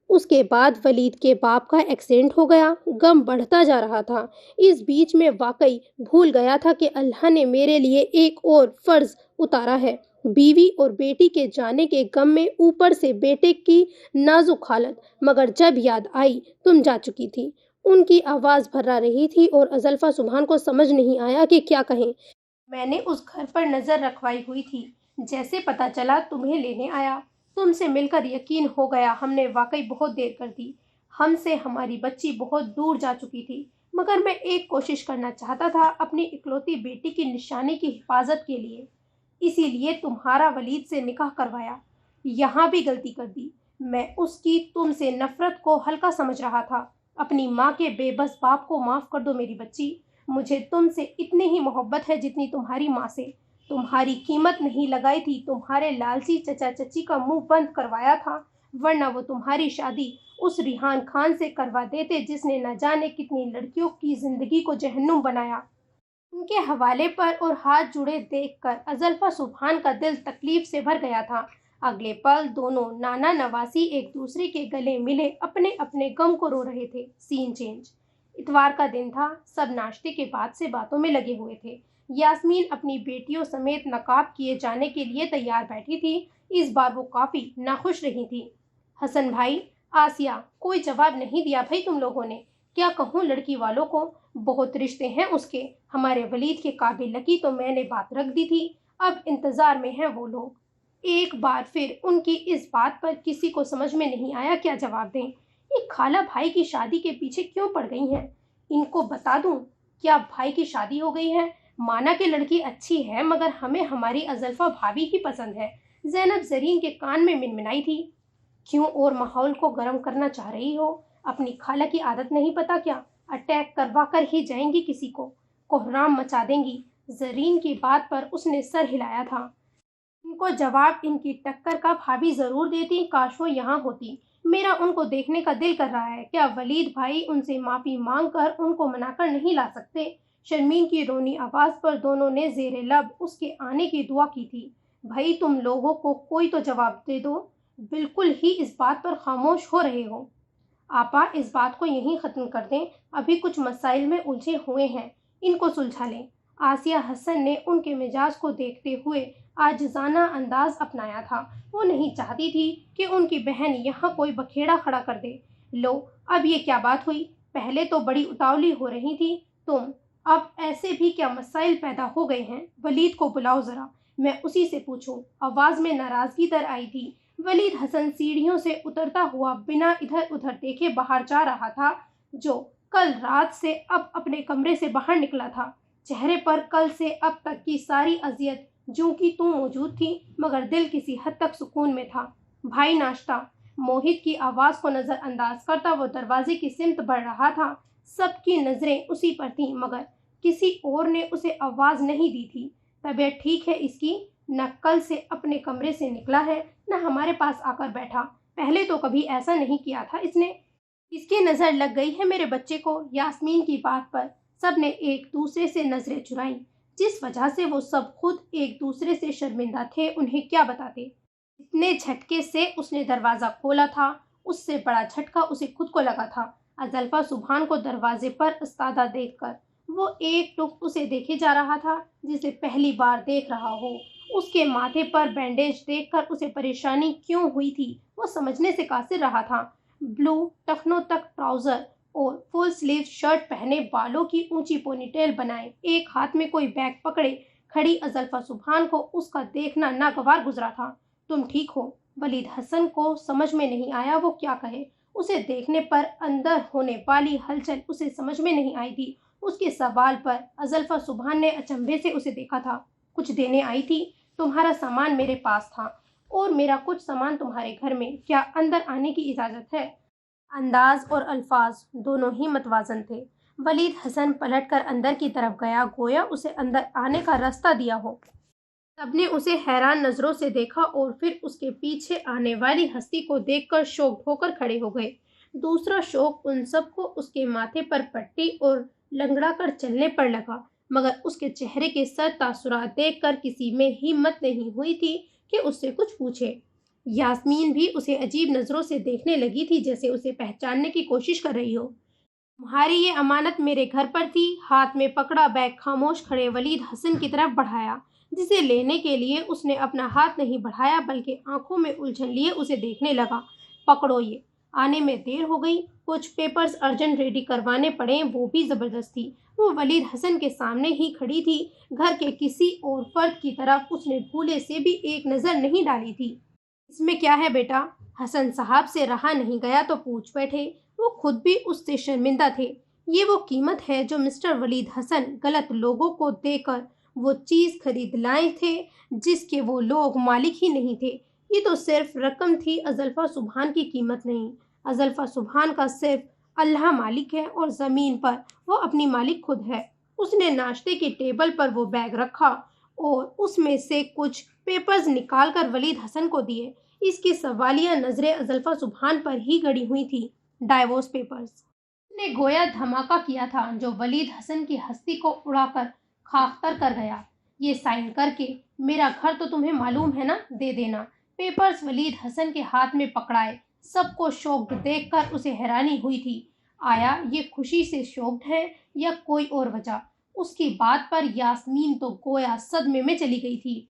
اس کے بعد ولید کے باپ کا ایکسیڈنٹ ہو گیا۔ غم بڑھتا جا رہا تھا۔ اس بیچ میں واقعی بھول گیا تھا کہ اللہ نے میرے لیے ایک اور فرض اتارا ہے۔ بیوی اور بیٹی کے جانے کے غم میں اوپر سے بیٹے کی نازک حالت، مگر جب یاد آئی تم جا چکی تھی۔ ان کی آواز بھرا رہی تھی اور ازلفا سبحان کو سمجھ نہیں آیا کہ کیا کہیں۔ میں نے اس گھر پر نظر رکھوائی ہوئی تھی، جیسے پتہ چلا تمہیں لینے آیا۔ تم سے مل کر یقین ہو گیا ہم نے واقعی بہت دیر کر دی۔ ہم سے ہماری بچی بہت دور جا چکی تھی، مگر میں ایک کوشش کرنا چاہتا تھا اپنی اکلوتی بیٹی کی نشانی کی حفاظت کے لیے، اسی لیے تمہارا ولید سے نکاح کروایا۔ یہاں بھی غلطی کر دی۔ میں اس کی تم سے نفرت کو ہلکا سمجھ رہا تھا۔ اپنی ماں کے بے بس باپ کو معاف کر دو میری بچی۔ مجھے تم سے اتنی ہی محبت ہے جتنی تمہاری ماں سے۔ تمہاری قیمت نہیں لگائی تھی، تمہارے لالچی چچا چچی کا منہ بند کروایا تھا، ورنہ وہ تمہاری شادی اس ریحان خان سے کروا دیتے جس نے نہ جانے کتنی لڑکیوں کی زندگی کو جہنم بنایا۔ ان کے حوالے پر اور ہاتھ جڑے دیکھ کر ازلفا سبحان کا دل تکلیف سے بھر گیا تھا۔ اگلے پل دونوں نانا نواسی ایک دوسرے کے گلے ملے اپنے اپنے غم کو رو رہے تھے۔ سین چینج۔ اتوار کا دن تھا، سب ناشتے کے بعد سے باتوں میں لگے ہوئے تھے۔ یاسمین اپنی بیٹیوں سمیت نقاب کیے جانے کے لیے تیار بیٹھی تھی۔ اس بار وہ کافی ناخوش رہی تھی۔ حسن بھائی، آسیہ، کوئی جواب نہیں دیا بھائی تم لوگوں نے؟ کیا کہوں لڑکی والوں کو؟ بہت رشتے ہیں اس کے، ہمارے ولید کے قابل لگی تو میں نے بات رکھ دی تھی، اب انتظار میں ہیں وہ لوگ۔ ایک بار پھر ان کی اس بات پر کسی کو سمجھ میں نہیں آیا کیا جواب دیں۔ یہ خالہ بھائی کی شادی کے پیچھے کیوں پڑ گئی ہیں؟ ان کو بتا دوں کیا بھائی کی شادی ہو گئی ہے؟ مانا کہ لڑکی اچھی ہے مگر ہمیں ہماری ازلفا بھابھی ہی پسند ہے، زینب زرین کے کان میں منمنائی تھی۔ کیوں اور ماحول کو گرم کرنا چاہ رہی ہو؟ اپنی خالہ کی عادت نہیں پتا کیا؟ اٹیک کروا کر ہی جائیں گی کسی کو، کوہرام مچا دیں گی۔ زرین کی بات پر اس نے سر ہلایا تھا۔ ان کو جواب ان کی ٹکر کا بھابھی ضرور دیتی، کاش وہ یہاں ہوتی۔ میرا ان کو دیکھنے کا دل کر رہا ہے، کیا ولید بھائی ان سے معافی مانگ کر ان کو منا کر نہیں لا سکتے؟ شرمین کی رونی آواز پر دونوں نے زیر لب اس کے آنے کی دعا کی تھی۔ بھائی تم لوگوں کو کوئی تو جواب دے دو، بالکل ہی اس بات پر خاموش ہو رہے ہو۔ آپا اس بات کو یہیں ختم کر دیں، ابھی کچھ مسائل میں الجھے ہوئے ہیں، ان کو سلجھا لیں۔ آسیہ حسن نے ان کے مزاج کو دیکھتے ہوئے عاجزانہ انداز اپنایا تھا۔ وہ نہیں چاہتی تھی کہ ان کی بہن یہاں کوئی بکھیڑا کھڑا کر دے۔ لو اب یہ کیا بات ہوئی؟ پہلے تو بڑی اتاولی ہو رہی تھی تم، اب ایسے بھی کیا مسائل پیدا ہو گئے ہیں؟ ولید کو بلاؤ ذرا، میں اسی سے پوچھوں۔ آواز میں ناراضگی در آئی تھی۔ ولید حسن سیڑھیوں سے اترتا ہوا بنا ادھر ادھر دیکھے باہر جا رہا تھا، جو کل رات سے اب اپنے کمرے سے باہر نکلا تھا۔ چہرے پر کل سے اب تک کی ساری اذیت جو کہ تم موجود تھی، مگر دل کسی حد تک سکون میں تھا۔ بھائی ناشتہ۔ موہت کی آواز کو نظر انداز کرتا وہ دروازے کی سمت بڑھ رہا تھا۔ سب کی نظریں اسی پر تھیں مگر کسی اور نے اسے آواز نہیں دی تھی۔ طبیعت ٹھیک ہے اس کی؟ نہ کل سے اپنے کمرے سے نکلا ہے نہ ہمارے پاس آ کر بیٹھا، پہلے تو کبھی ایسا نہیں کیا تھا اس نے۔ اس کی نظر لگ گئی ہے میرے بچے کو۔ یاسمین کی بات پر سب نے ایک دوسرے سے نظریں چرائیں، جس وجہ سے وہ سب خود ایک دوسرے سے شرمندہ تھے، انہیں کیا بتاتے۔ اتنے جھٹکے سے اس نے دروازہ کھولا تھا، اس سے بڑا جھٹکا اسے خود کو لگا تھا۔ ازلفا سبحان کو دروازے پر استادہ دیکھ کر وہ ایک ٹک اسے دیکھے جا رہا تھا جسے پہلی بار دیکھ رہا ہو۔ اس کے ماتھے پر بینڈیج دیکھ کر اسے پریشانی کیوں ہوئی تھی وہ سمجھنے سے قاصر رہا تھا۔ بلو ٹخنوں تک ٹراؤزر اور فل سلیو شرٹ پہنے، بالوں کی اونچی پونی ٹیل بنائے، ایک ہاتھ میں کوئی بیگ پکڑے کھڑی ازلفا سبحان کو اس کا دیکھنا ناگوار گزرا تھا۔ تم ٹھیک ہو؟ ولید حسن کو سمجھ میں نہیں آیا وہ کیا کہے۔ اسے دیکھنے پر اندر ہونے والی ہلچل اسے سمجھ میں نہیں آئی تھی۔ اس کے سوال پر ازلفا سبحان نے اچنبھے سے اسے دیکھا تھا۔ کچھ دینے آئی تھی؟ تمہارا سامان میرے پاس تھا اور میرا کچھ سامان تمہارے گھر میں، کیا اندر آنے کی اجازت ہے؟ انداز اور الفاظ دونوں ہی متوازن تھے۔ ولید حسن پلٹ کر اندر کی طرف گیا، گویا اسے اندر آنے کا راستہ دیا ہو۔ سب نے اسے حیران نظروں سے دیکھا اور پھر اس کے پیچھے آنے والی ہستی کو دیکھ کر شوک ہو کر کھڑے ہو گئے۔ دوسرا شوق ان سب کو اس کے ماتھے پر پٹی اور لنگڑا کر چلنے پر لگا، مگر اس کے چہرے کے سر تاثرات دیکھ کر کسی میں ہمت نہیں ہوئی تھی کہ اس سے کچھ پوچھے۔ یاسمین بھی اسے عجیب نظروں سے دیکھنے لگی تھی، جیسے اسے پہچاننے کی کوشش کر رہی ہو۔ تمہاری یہ امانت میرے گھر پر تھی۔ ہاتھ میں پکڑا بیگ خاموش کھڑے ولید حسن کی طرف بڑھایا، جسے لینے کے لیے اس نے اپنا ہاتھ نہیں بڑھایا بلکہ آنکھوں میں الجھن لیے اسے دیکھنے لگا۔ پکڑو یہ، آنے میں دیر ہو گئی، کچھ پیپرز ارجنٹ ریڈی کروانے پڑے، وہ بھی زبردستی۔ وہ ولید حسن کے سامنے ہی کھڑی تھی، گھر کے کسی اور فرد کی طرف اس نے بھولے سے بھی ایک نظر نہیں ڈالی تھی۔ اس میں کیا ہے بیٹا؟ حسن صاحب سے رہا نہیں گیا تو پوچھ بیٹھے۔ وہ خود بھی اس سے شرمندہ تھے۔ یہ وہ قیمت ہے جو مسٹر ولید حسن غلط لوگوں کو دے کر وہ چیز خرید لائے تھے جس کے وہ لوگ مالک ہی نہیں تھے۔ یہ تو صرف رقم تھی، ازلفا سبحان کی قیمت نہیں۔ ازلفا سبحان کا صرف اللہ مالک ہے اور زمین پر وہ اپنی مالک خود ہے۔ اس نے ناشتے کی ٹیبل پر وہ بیگ رکھا اور اس میں سے کچھ پیپرز نکال کر ولید حسن کو دیے۔ اس کی سوالیہ نظریں ازلفا سبحان پر ہی گڑی ہوئی تھی۔ ڈائیورس پیپرز نے گویا دھماکہ کیا تھا جو ولید حسن کی ہستی کو اڑا کر خاکتر کر گیا۔ یہ سائن کر کے میرا گھر تو تمہیں معلوم ہے نا، دے دینا۔ پیپرز ولید حسن کے ہاتھ میں پکڑائے۔ سب کو شوکڈ دیکھ کر اسے حیرانی ہوئی تھی۔ آیا یہ خوشی سے شوکڈ ہے یا کوئی اور وجہ؟ اس کی بات پر یاسمین تو گویا صدمے میں چلی گئی تھی۔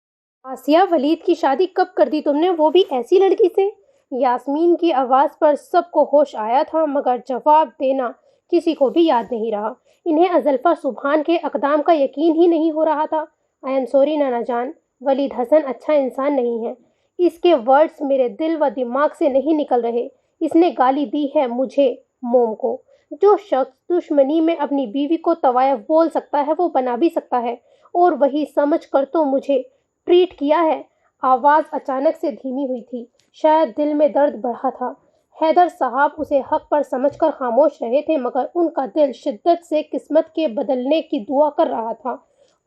آسیہ، ولید کی شادی کب کر دی تم نے، وہ بھی ایسی لڑکی سے؟ یاسمین کی آواز پر سب کو ہوش آیا تھا مگر جواب دینا کسی کو بھی یاد نہیں رہا۔ انہیں ازلفا سبحان کے اقدام کا یقین ہی نہیں ہو رہا تھا۔ آئی ایم سوری نانا جان، ولید حسن اچھا انسان نہیں ہے۔ اس کے ورڈز میرے دل و دماغ سے نہیں نکل رہے۔ اس نے گالی دی ہے مجھے، موم کو۔ جو شخص دشمنی میں اپنی بیوی کو طوائف بول سکتا ہے وہ بنا بھی سکتا ہے، اور وہی سمجھ کر تو مجھے ٹریٹ کیا ہے۔ آواز اچانک سے دھیمی ہوئی تھی، شاید دل میں درد بڑھا تھا۔ حیدر صاحب اسے حق پر سمجھ کر خاموش رہے تھے مگر ان کا دل شدت سے قسمت کے بدلنے کی دعا کر رہا تھا،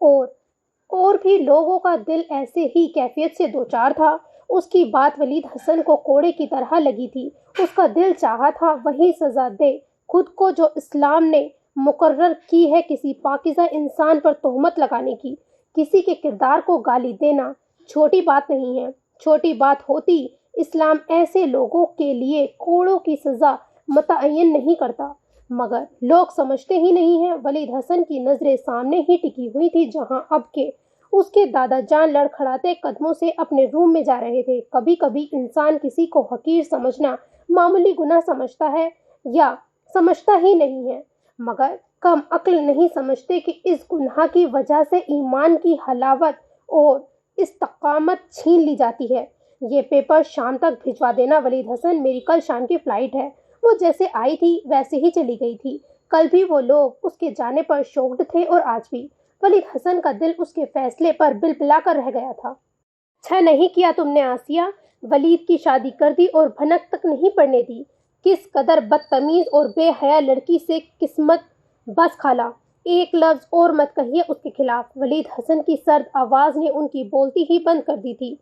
اور بھی لوگوں کا دل ایسے ہی کیفیت سے دوچار تھا۔ اس کی بات ولید حسن کو کوڑے کی طرح لگی تھی۔ اس کا دل چاہا تھا وہی سزا دے خود کو جو اسلام نے مقرر کی ہے، کسی پاکیزہ انسان پر تہمت لگانے کی۔ کسی کے کردار کو گالی دینا چھوٹی بات نہیں ہے۔ چھوٹی بات ہوتی اسلام ایسے لوگوں کے لیے کوڑوں کی سزا متعین نہیں کرتا، مگر لوگ سمجھتے ہی نہیں ہیں۔ ولید حسن کی نظریں سامنے ہی ٹکی ہوئی تھی جہاں اب کے اس کے دادا جان لڑکھڑاتے قدموں سے اپنے روم میں جا رہے تھے۔ کبھی کبھی انسان کسی کو حقیر سمجھنا معمولی گناہ سمجھتا ہے یا سمجھتا ہی نہیں ہے، مگر کم عقل نہیں سمجھتے کہ اس گناہ کی وجہ سے ایمان کی حلاوت اور استقامت چھین لی جاتی ہے۔ یہ پیپر شام تک بھجوا دینا ولید حسن، میری کل شام کی فلائٹ ہے۔ وہ جیسے آئی تھی ویسے ہی چلی گئی تھی۔ کل بھی وہ لوگ اس کے جانے پر شوکڈ تھے اور آج بھی۔ ولید حسن کا دل اس کے فیصلے پر بلبلا کر رہ گیا تھا۔ اچھا نہیں کیا تم نے آسیہ، ولید کی شادی کر دی اور بھنک تک نہیں پڑنے دی۔ کس قدر بدتمیز اور بے حیا لڑکی سے قسمت۔ بس خالہ، ایک لفظ اور مت کہیے اس کے خلاف۔ ولید حسن کی سرد آواز نے ان کی بولتی ہی بند کر دی تھی۔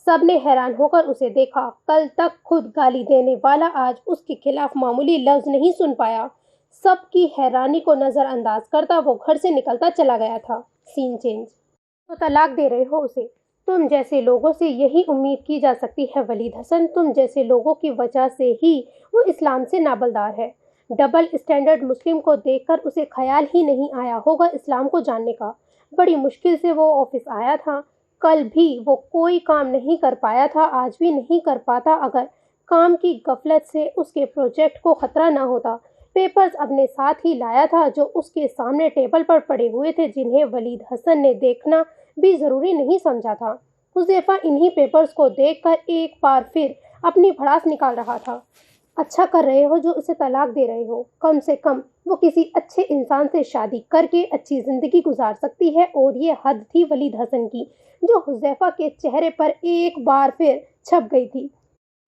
سب نے حیران ہو کر اسے دیکھا۔ کل تک خود گالی دینے والا آج اس کے خلاف معمولی لفظ نہیں سن پایا۔ سب کی حیرانی کو نظر انداز کرتا وہ گھر سے نکلتا چلا گیا تھا۔ سین چینج۔ تو طلاق دے رہے ہو اسے؟ تم جیسے لوگوں سے یہی امید کی جا سکتی ہے ولید حسن، تم جیسے لوگوں کی وجہ سے ہی وہ اسلام سے نابلدار ہے۔ ڈبل اسٹینڈرڈ مسلم کو دیکھ کر اسے خیال ہی نہیں آیا ہوگا اسلام کو جاننے کا۔ بڑی مشکل سے وہ آفس آیا تھا۔ کل بھی وہ کوئی کام نہیں کر پایا تھا، آج بھی نہیں کر پاتا اگر کام کی غفلت سے اس کے پروجیکٹ کو خطرہ نہ ہوتا۔ پیپرز اپنے ساتھ ہی لایا تھا جو اس کے سامنے ٹیبل پر پڑے ہوئے تھے، جنہیں ولید حسن نے دیکھنا بھی ضروری نہیں سمجھا تھا۔ حذیفہ انہی پیپرز کو دیکھ کر ایک بار پھر اپنی بھڑاس نکال رہا تھا۔ اچھا کر رہے ہو جو اسے طلاق دے رہے ہو، کم سے کم وہ کسی اچھے انسان سے شادی کر کے اچھی زندگی گزار سکتی ہے۔ اور یہ حد تھی ولید حسن کی جو حذیفہ کے چہرے پر ایک بار پھر چھپ گئی تھی۔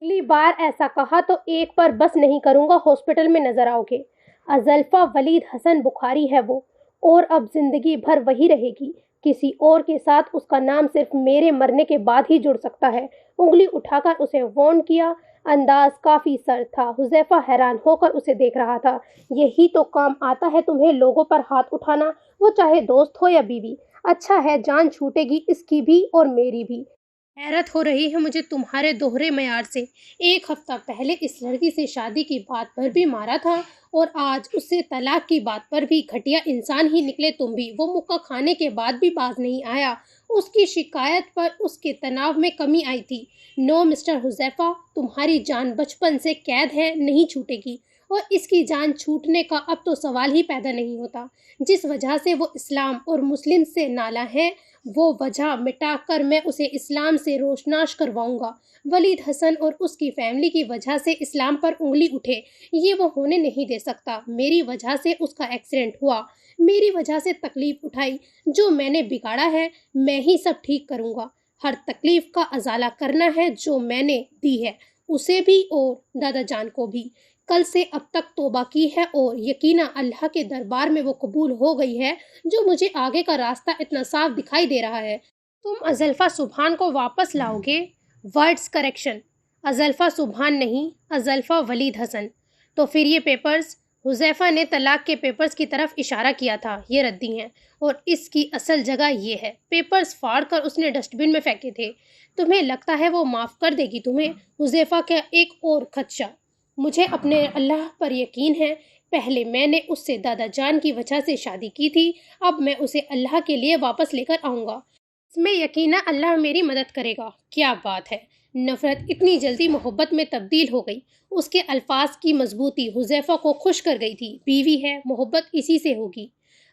اگلی بار ایسا کہا تو ایک پر بس نہیں کروں گا، ہاسپٹل میں نظر آؤ گے۔ ازلفا ولید حسن بخاری ہے وہ، اور اب زندگی بھر وہی رہے گی۔ کسی اور کے ساتھ اس کا نام صرف میرے مرنے کے بعد ہی جڑ سکتا ہے۔ انگلی اٹھا کر اسے وارن کیا۔ انداز کافی سرد تھا۔ حذیفہ حیران ہو کر اسے دیکھ رہا تھا۔ یہی تو کام آتا ہے تمہیں لوگوں پر ہاتھ اٹھانا، وہ چاہے دوست ہو یا بیوی۔ اچھا ہے جان چھوٹے گی اس کی بھی اور میری بھی۔ حیرت ہو رہی ہے مجھے تمہارے دوہرے معیار سے۔ ایک ہفتہ پہلے اس لڑکی سے شادی کی بات پر بھی مارا تھا اور آج اس سے طلاق کی بات پر بھی گھٹیا انسان ہی نکلے تم بھی۔ وہ مکہ کھانے کے بعد بھی باز نہیں آیا۔ اس کی شکایت پر اس کے تناؤ میں کمی آئی تھی۔ نو مسٹر حذیفہ، تمہاری جان بچپن سے قید ہے، نہیں چھوٹے گی۔ اور اس کی جان چھوٹنے کا اب تو سوال ہی پیدا نہیں ہوتا۔ جس وجہ سے وہ اسلام اور مسلم سے نالا ہے، وہ وجہ مٹا کر میں اسے اسلام سے روشناس کرواؤں گا۔ ولید حسن اور اس کی فیملی کی وجہ سے اسلام پر انگلی اٹھے، یہ وہ ہونے نہیں دے سکتا۔ میری وجہ سے اس کا ایکسیڈنٹ ہوا، میری وجہ سے تکلیف اٹھائی، جو میں نے بگاڑا ہے میں ہی سب ٹھیک کروں گا۔ ہر تکلیف کا ازالہ کرنا ہے جو میں نے دی ہے، اسے بھی اور دادا جان کو بھی۔ کل سے اب تک توبہ کی ہے اور یقیناً اللہ کے دربار میں وہ قبول ہو گئی ہے، جو مجھے آگے کا راستہ اتنا صاف دکھائی دے رہا ہے۔ تم ازلفا سبحان کو واپس لاؤ گے؟ ورڈز کریکشن، ازلفا سبحان نہیں، ازلفا ولید حسن۔ تو پھر یہ پیپرز؟ حذیفہ نے طلاق کے پیپرز کی طرف اشارہ کیا تھا۔ یہ ردی ہیں اور اس کی اصل جگہ یہ ہے۔ پیپرز پھاڑ کر اس نے ڈسٹ بن میں پھینکے تھے۔ تمہیں لگتا ہے وہ معاف کر دے گی تمہیں؟ حذیفہ کا ایک اور خدشہ۔ مجھے اپنے اللہ پر یقین ہے، پہلے میں نے اس سے دادا جان کی وجہ سے شادی کی تھی، اب میں اسے اللہ کے لیے واپس لے کر آؤں گا۔ اس میں یقینا اللہ میری مدد کرے گا۔ کیا بات ہے! نفرت اتنی جلدی محبت میں تبدیل ہو گئی۔ اس کے الفاظ کی مضبوطی حذیفہ کو خوش کر گئی تھی۔ بیوی ہے، محبت اسی سے ہوگی۔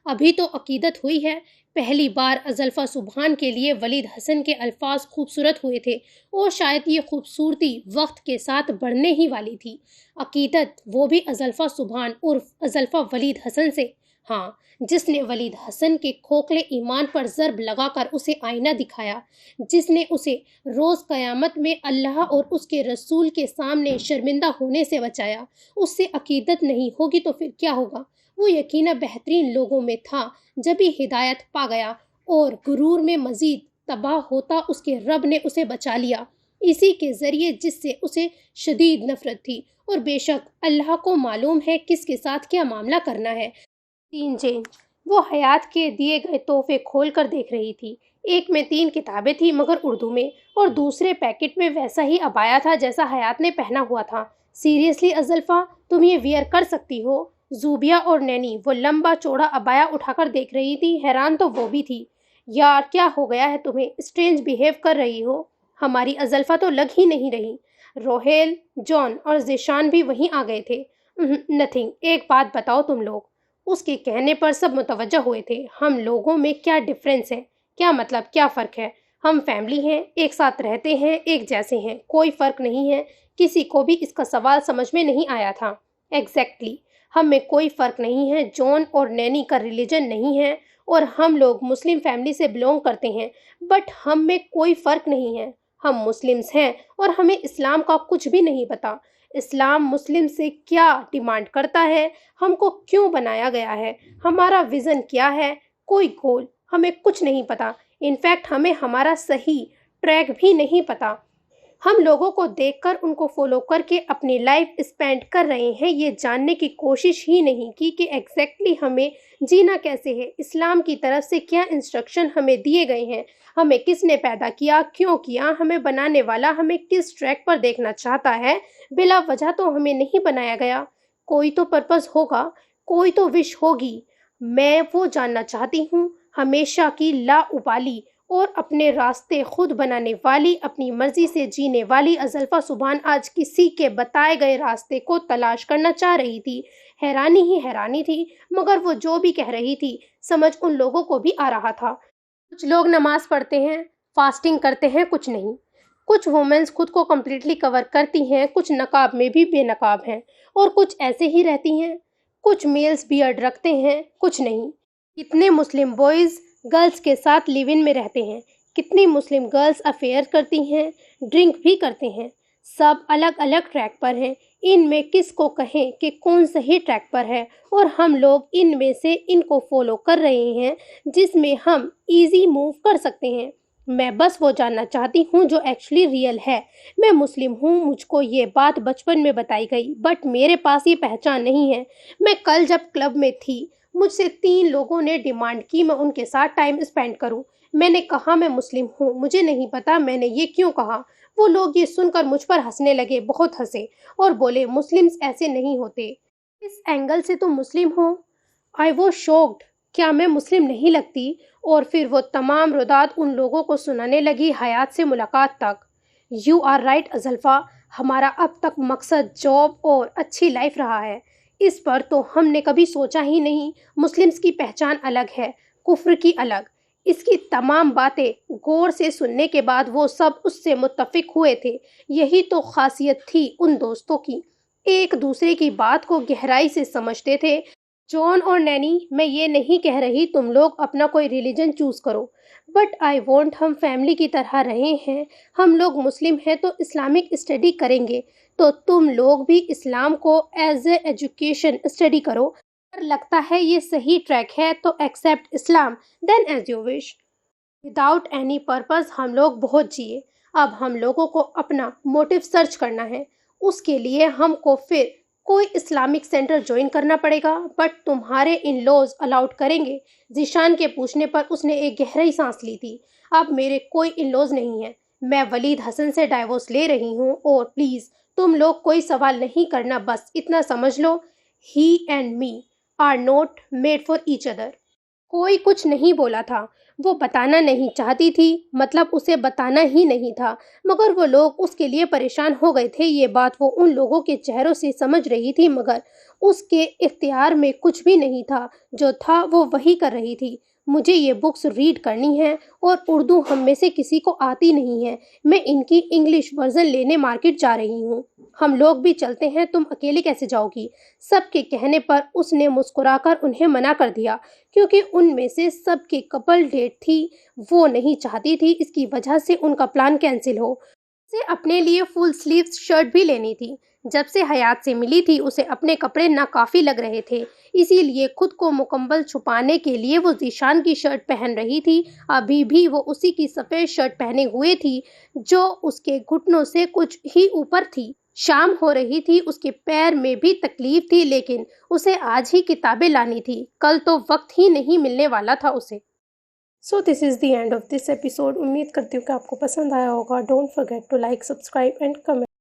ابھی تو عقیدت ہوئی ہے۔ پہلی بار ازلفا سبحان کے لیے ولید حسن کے الفاظ خوبصورت ہوئے تھے اور شاید یہ خوبصورتی وقت کے ساتھ بڑھنے ہی والی تھی۔ عقیدت، وہ بھی ازلفا سبحان عرف ازلفا ولید حسن سے؟ ہاں، جس نے ولید حسن کے کھوکھلے ایمان پر ضرب لگا کر اسے آئینہ دکھایا، جس نے اسے روز قیامت میں اللہ اور اس کے رسول کے سامنے شرمندہ ہونے سے بچایا۔ اس سے عقیدت نہیں ہوگی تو پھر کیا ہوگا؟ وہ یقیناً بہترین لوگوں میں تھا۔ جب ہی ہدایت پا گیا اور غرور میں مزید تباہ ہوتا، اس کے رب نے اسے بچا لیا، اسی کے ذریعے جس سے اسے شدید نفرت تھی۔ اور بے شک اللہ کو معلوم ہے کس کے ساتھ کیا معاملہ کرنا ہے۔ 3 چینج۔ وہ حیات کے دیے گئے تحفے کھول کر دیکھ رہی تھی۔ ایک میں 3 کتابیں تھیں مگر اردو میں، اور دوسرے پیکٹ میں ویسا ہی عبایا تھا جیسا حیات نے پہنا ہوا تھا۔ سیریسلی ازلفا، تم یہ ویئر کر سکتی ہو؟ زوبیہ اور نینی وہ لمبا چوڑا عبایا اٹھا کر دیکھ رہی تھی۔ حیران تو وہ بھی تھی۔ یار کیا ہو گیا ہے تمہیں؟ اسٹرینج بیہیو کر رہی ہو۔ ہماری ازلفا تو لگ ہی نہیں رہی۔ روہیل، جان اور ذیشان بھی وہیں آ گئے تھے۔ نتھنگ، ایک بات بتاؤ تم لوگ۔ اس کے کہنے پر سب متوجہ ہوئے تھے۔ ہم لوگوں میں کیا ڈفرینس ہے؟ کیا مطلب کیا فرق ہے؟ ہم فیملی ہیں، ایک ساتھ رہتے ہیں، ایک جیسے ہیں، کوئی فرق نہیں ہے۔ کسی کو بھی اس کا سوال سمجھ میں نہیں آیا تھا۔ ایگزیکٹلی، ہم میں کوئی فرق نہیں ہے۔ جون اور نینی کا ریلیجن نہیں ہے اور ہم لوگ مسلم فیملی سے بلونگ کرتے ہیں، بٹ ہم میں کوئی فرق نہیں ہے۔ ہم مسلمز ہیں اور ہمیں اسلام کا کچھ بھی نہیں پتا۔ اسلام مسلم سے کیا ڈیمانڈ کرتا ہے، ہم کو کیوں بنایا گیا ہے، ہمارا ویژن کیا ہے، کوئی گول، ہمیں کچھ نہیں پتا۔ انفیکٹ ہمیں ہمارا صحیح ٹریک بھی نہیں پتا۔ ہم لوگوں کو دیکھ کر ان کو فالو کر کے اپنی لائف اسپینڈ کر رہے ہیں، یہ جاننے کی کوشش ہی نہیں کی کہ ایگزیکٹلی ہمیں جینا کیسے ہے، اسلام کی طرف سے کیا انسٹرکشن ہمیں دیے گئے ہیں، ہمیں کس نے پیدا کیا، کیوں کیا، ہمیں بنانے والا ہمیں کس ٹریک پر دیکھنا چاہتا ہے۔ بلا وجہ تو ہمیں نہیں بنایا گیا۔ کوئی تو پرپز ہوگا، کوئی تو وش ہوگی۔ میں وہ جاننا چاہتی ہوں۔ ہمیشہ کی لا ابالی اور اپنے راستے خود بنانے والی، اپنی مرضی سے جینے والی ازلفا سبحان آج کسی کے بتائے گئے راستے کو تلاش کرنا چاہ رہی تھی۔ حیرانی ہی حیرانی تھی، مگر وہ جو بھی کہہ رہی تھی سمجھ ان لوگوں کو بھی آ رہا تھا۔ کچھ لوگ نماز پڑھتے ہیں، فاسٹنگ کرتے ہیں، کچھ نہیں۔ کچھ وومنز خود کو کمپلیٹلی کور کرتی ہیں، کچھ نقاب میں بھی بے نقاب ہیں، اور کچھ ایسے ہی رہتی ہیں۔ کچھ میلز بیئرڈ رکھتے ہیں، کچھ نہیں۔ کتنے مسلم بوائز گرلز کے ساتھ لیو ان میں رہتے ہیں، کتنی مسلم گرلز افیئر کرتی ہیں، ڈرنک بھی کرتے ہیں۔ سب الگ الگ ٹریک پر ہیں۔ ان میں کس کو کہیں کہ کون صحیح ٹریک پر ہے، اور ہم لوگ ان میں سے ان کو فالو کر رہے ہیں جس میں ہم ایزی موو کر سکتے ہیں۔ میں بس وہ جاننا چاہتی ہوں جو ایکچولی ریئل ہے۔ میں مسلم ہوں، مجھ کو یہ بات بچپن میں بتائی گئی، بٹ میرے پاس یہ پہچان نہیں ہے۔ میں کل جب کلب میں تھی، مجھ سے 3 لوگوں نے ڈیمانڈ کی میں ان کے ساتھ ٹائم اسپینڈ کروں۔ میں نے کہا میں مسلم ہوں، مجھے نہیں پتا میں نے یہ کیوں کہا۔ وہ لوگ یہ سن کر مجھ پر ہنسنے لگے، بہت ہنسے اور بولے مسلمز ایسے نہیں ہوتے۔ اس اینگل سے تم مسلم ہو؟ آئی واز شوکڈ، کیا میں مسلم نہیں لگتی؟ اور پھر وہ تمام رداد ان لوگوں کو سنانے لگی حیات سے ملاقات تک۔ یو آر رائٹ ازلفا، ہمارا اب تک مقصد جاب اور اچھی لائف رہا ہے، اس پر تو ہم نے کبھی سوچا ہی نہیں۔ مسلمز کی پہچان الگ ہے، کفر کی الگ۔ اس کی تمام باتیں غور سے سننے کے بعد وہ سب اس سے متفق ہوئے تھے۔ یہی تو خاصیت تھی ان دوستوں کی، ایک دوسرے کی بات کو گہرائی سے سمجھتے تھے۔ جان اور نینی، میں یہ نہیں کہہ رہی تم لوگ اپنا کوئی ریلیجن چوز کرو، بٹ آئی وانٹ ہم فیملی کی طرح رہے ہیں۔ ہم لوگ مسلم ہیں تو اسلامک اسٹڈی کریں گے، تو تم لوگ بھی اسلام کو ایز اے ایجوکیشن اسٹڈی کرو۔ اگر لگتا ہے یہ صحیح ٹریک ہے تو ایکسیپٹ اسلام، دین as you wish. Without any purpose ہم لوگ بہت جیے، اب ہم لوگوں کو اپنا موٹیو سرچ کرنا ہے۔ اس کے لیے ہم کو پھر کوئی اسلامک سینٹر جوائن کرنا پڑے گا، بٹ تمہارے ان لوز الاؤڈ کریں گے؟ ذیشان کے پوچھنے پر اس نے ایک گہری سانس لی تھی۔ اب میرے کوئی ان لوز نہیں ہیں، میں ولید حسن سے ڈائیورس لے رہی ہوں، اور پلیز تم لوگ کوئی سوال نہیں کرنا، بس اتنا سمجھ لو، he and me are not made for each other. کوئی کچھ نہیں بولا تھا، وہ بتانا نہیں چاہتی تھی، مطلب اسے بتانا ہی نہیں تھا، مگر وہ لوگ اس کے لیے پریشان ہو گئے تھے۔ یہ بات وہ ان لوگوں کے چہروں سے سمجھ رہی تھی، مگر اس کے اختیار میں کچھ بھی نہیں تھا۔ جو تھا وہ وہی کر رہی تھی۔ مجھے یہ بکس ریڈ کرنی ہے، اور اردو ہم میں سے کسی کو آتی نہیں ہے۔ میں ان کی انگلش ورژن لینے مارکیٹ جا رہی ہوں۔ ہم لوگ بھی چلتے ہیں، تم اکیلے کیسے جاؤ گی؟ سب کے کہنے پر اس نے مسکرا کر انہیں منع کر دیا، کیونکہ ان میں سے سب کی کپل ڈیٹ تھی۔ وہ نہیں چاہتی تھی اس کی وجہ سے ان کا پلان کینسل ہو۔ اسے اپنے لیے فل سلیوز شرٹ بھی لینی تھی۔ جب سے حیات سے ملی تھی اسے اپنے کپڑے ناکافی لگ رہے تھے، اسی لیے خود کو مکمل چھپانے کے لیے وہ ذیشان کی شرٹ پہن رہی تھی۔ ابھی بھی وہ اسی کی سفید شرٹ پہنے ہوئے تھی جو اس کے گھٹنوں سے کچھ ہی اوپر تھی۔ شام ہو رہی تھی، اس کے پیر میں بھی تکلیف تھی، لیکن اسے آج ہی کتابیں لانی تھی، کل تو وقت ہی نہیں ملنے والا تھا اسے۔ So this is the end of this episode. امید کرتی ہوں کہ آپ کو پسند آیا ہوگا۔ Don't forget to like, subscribe and comment.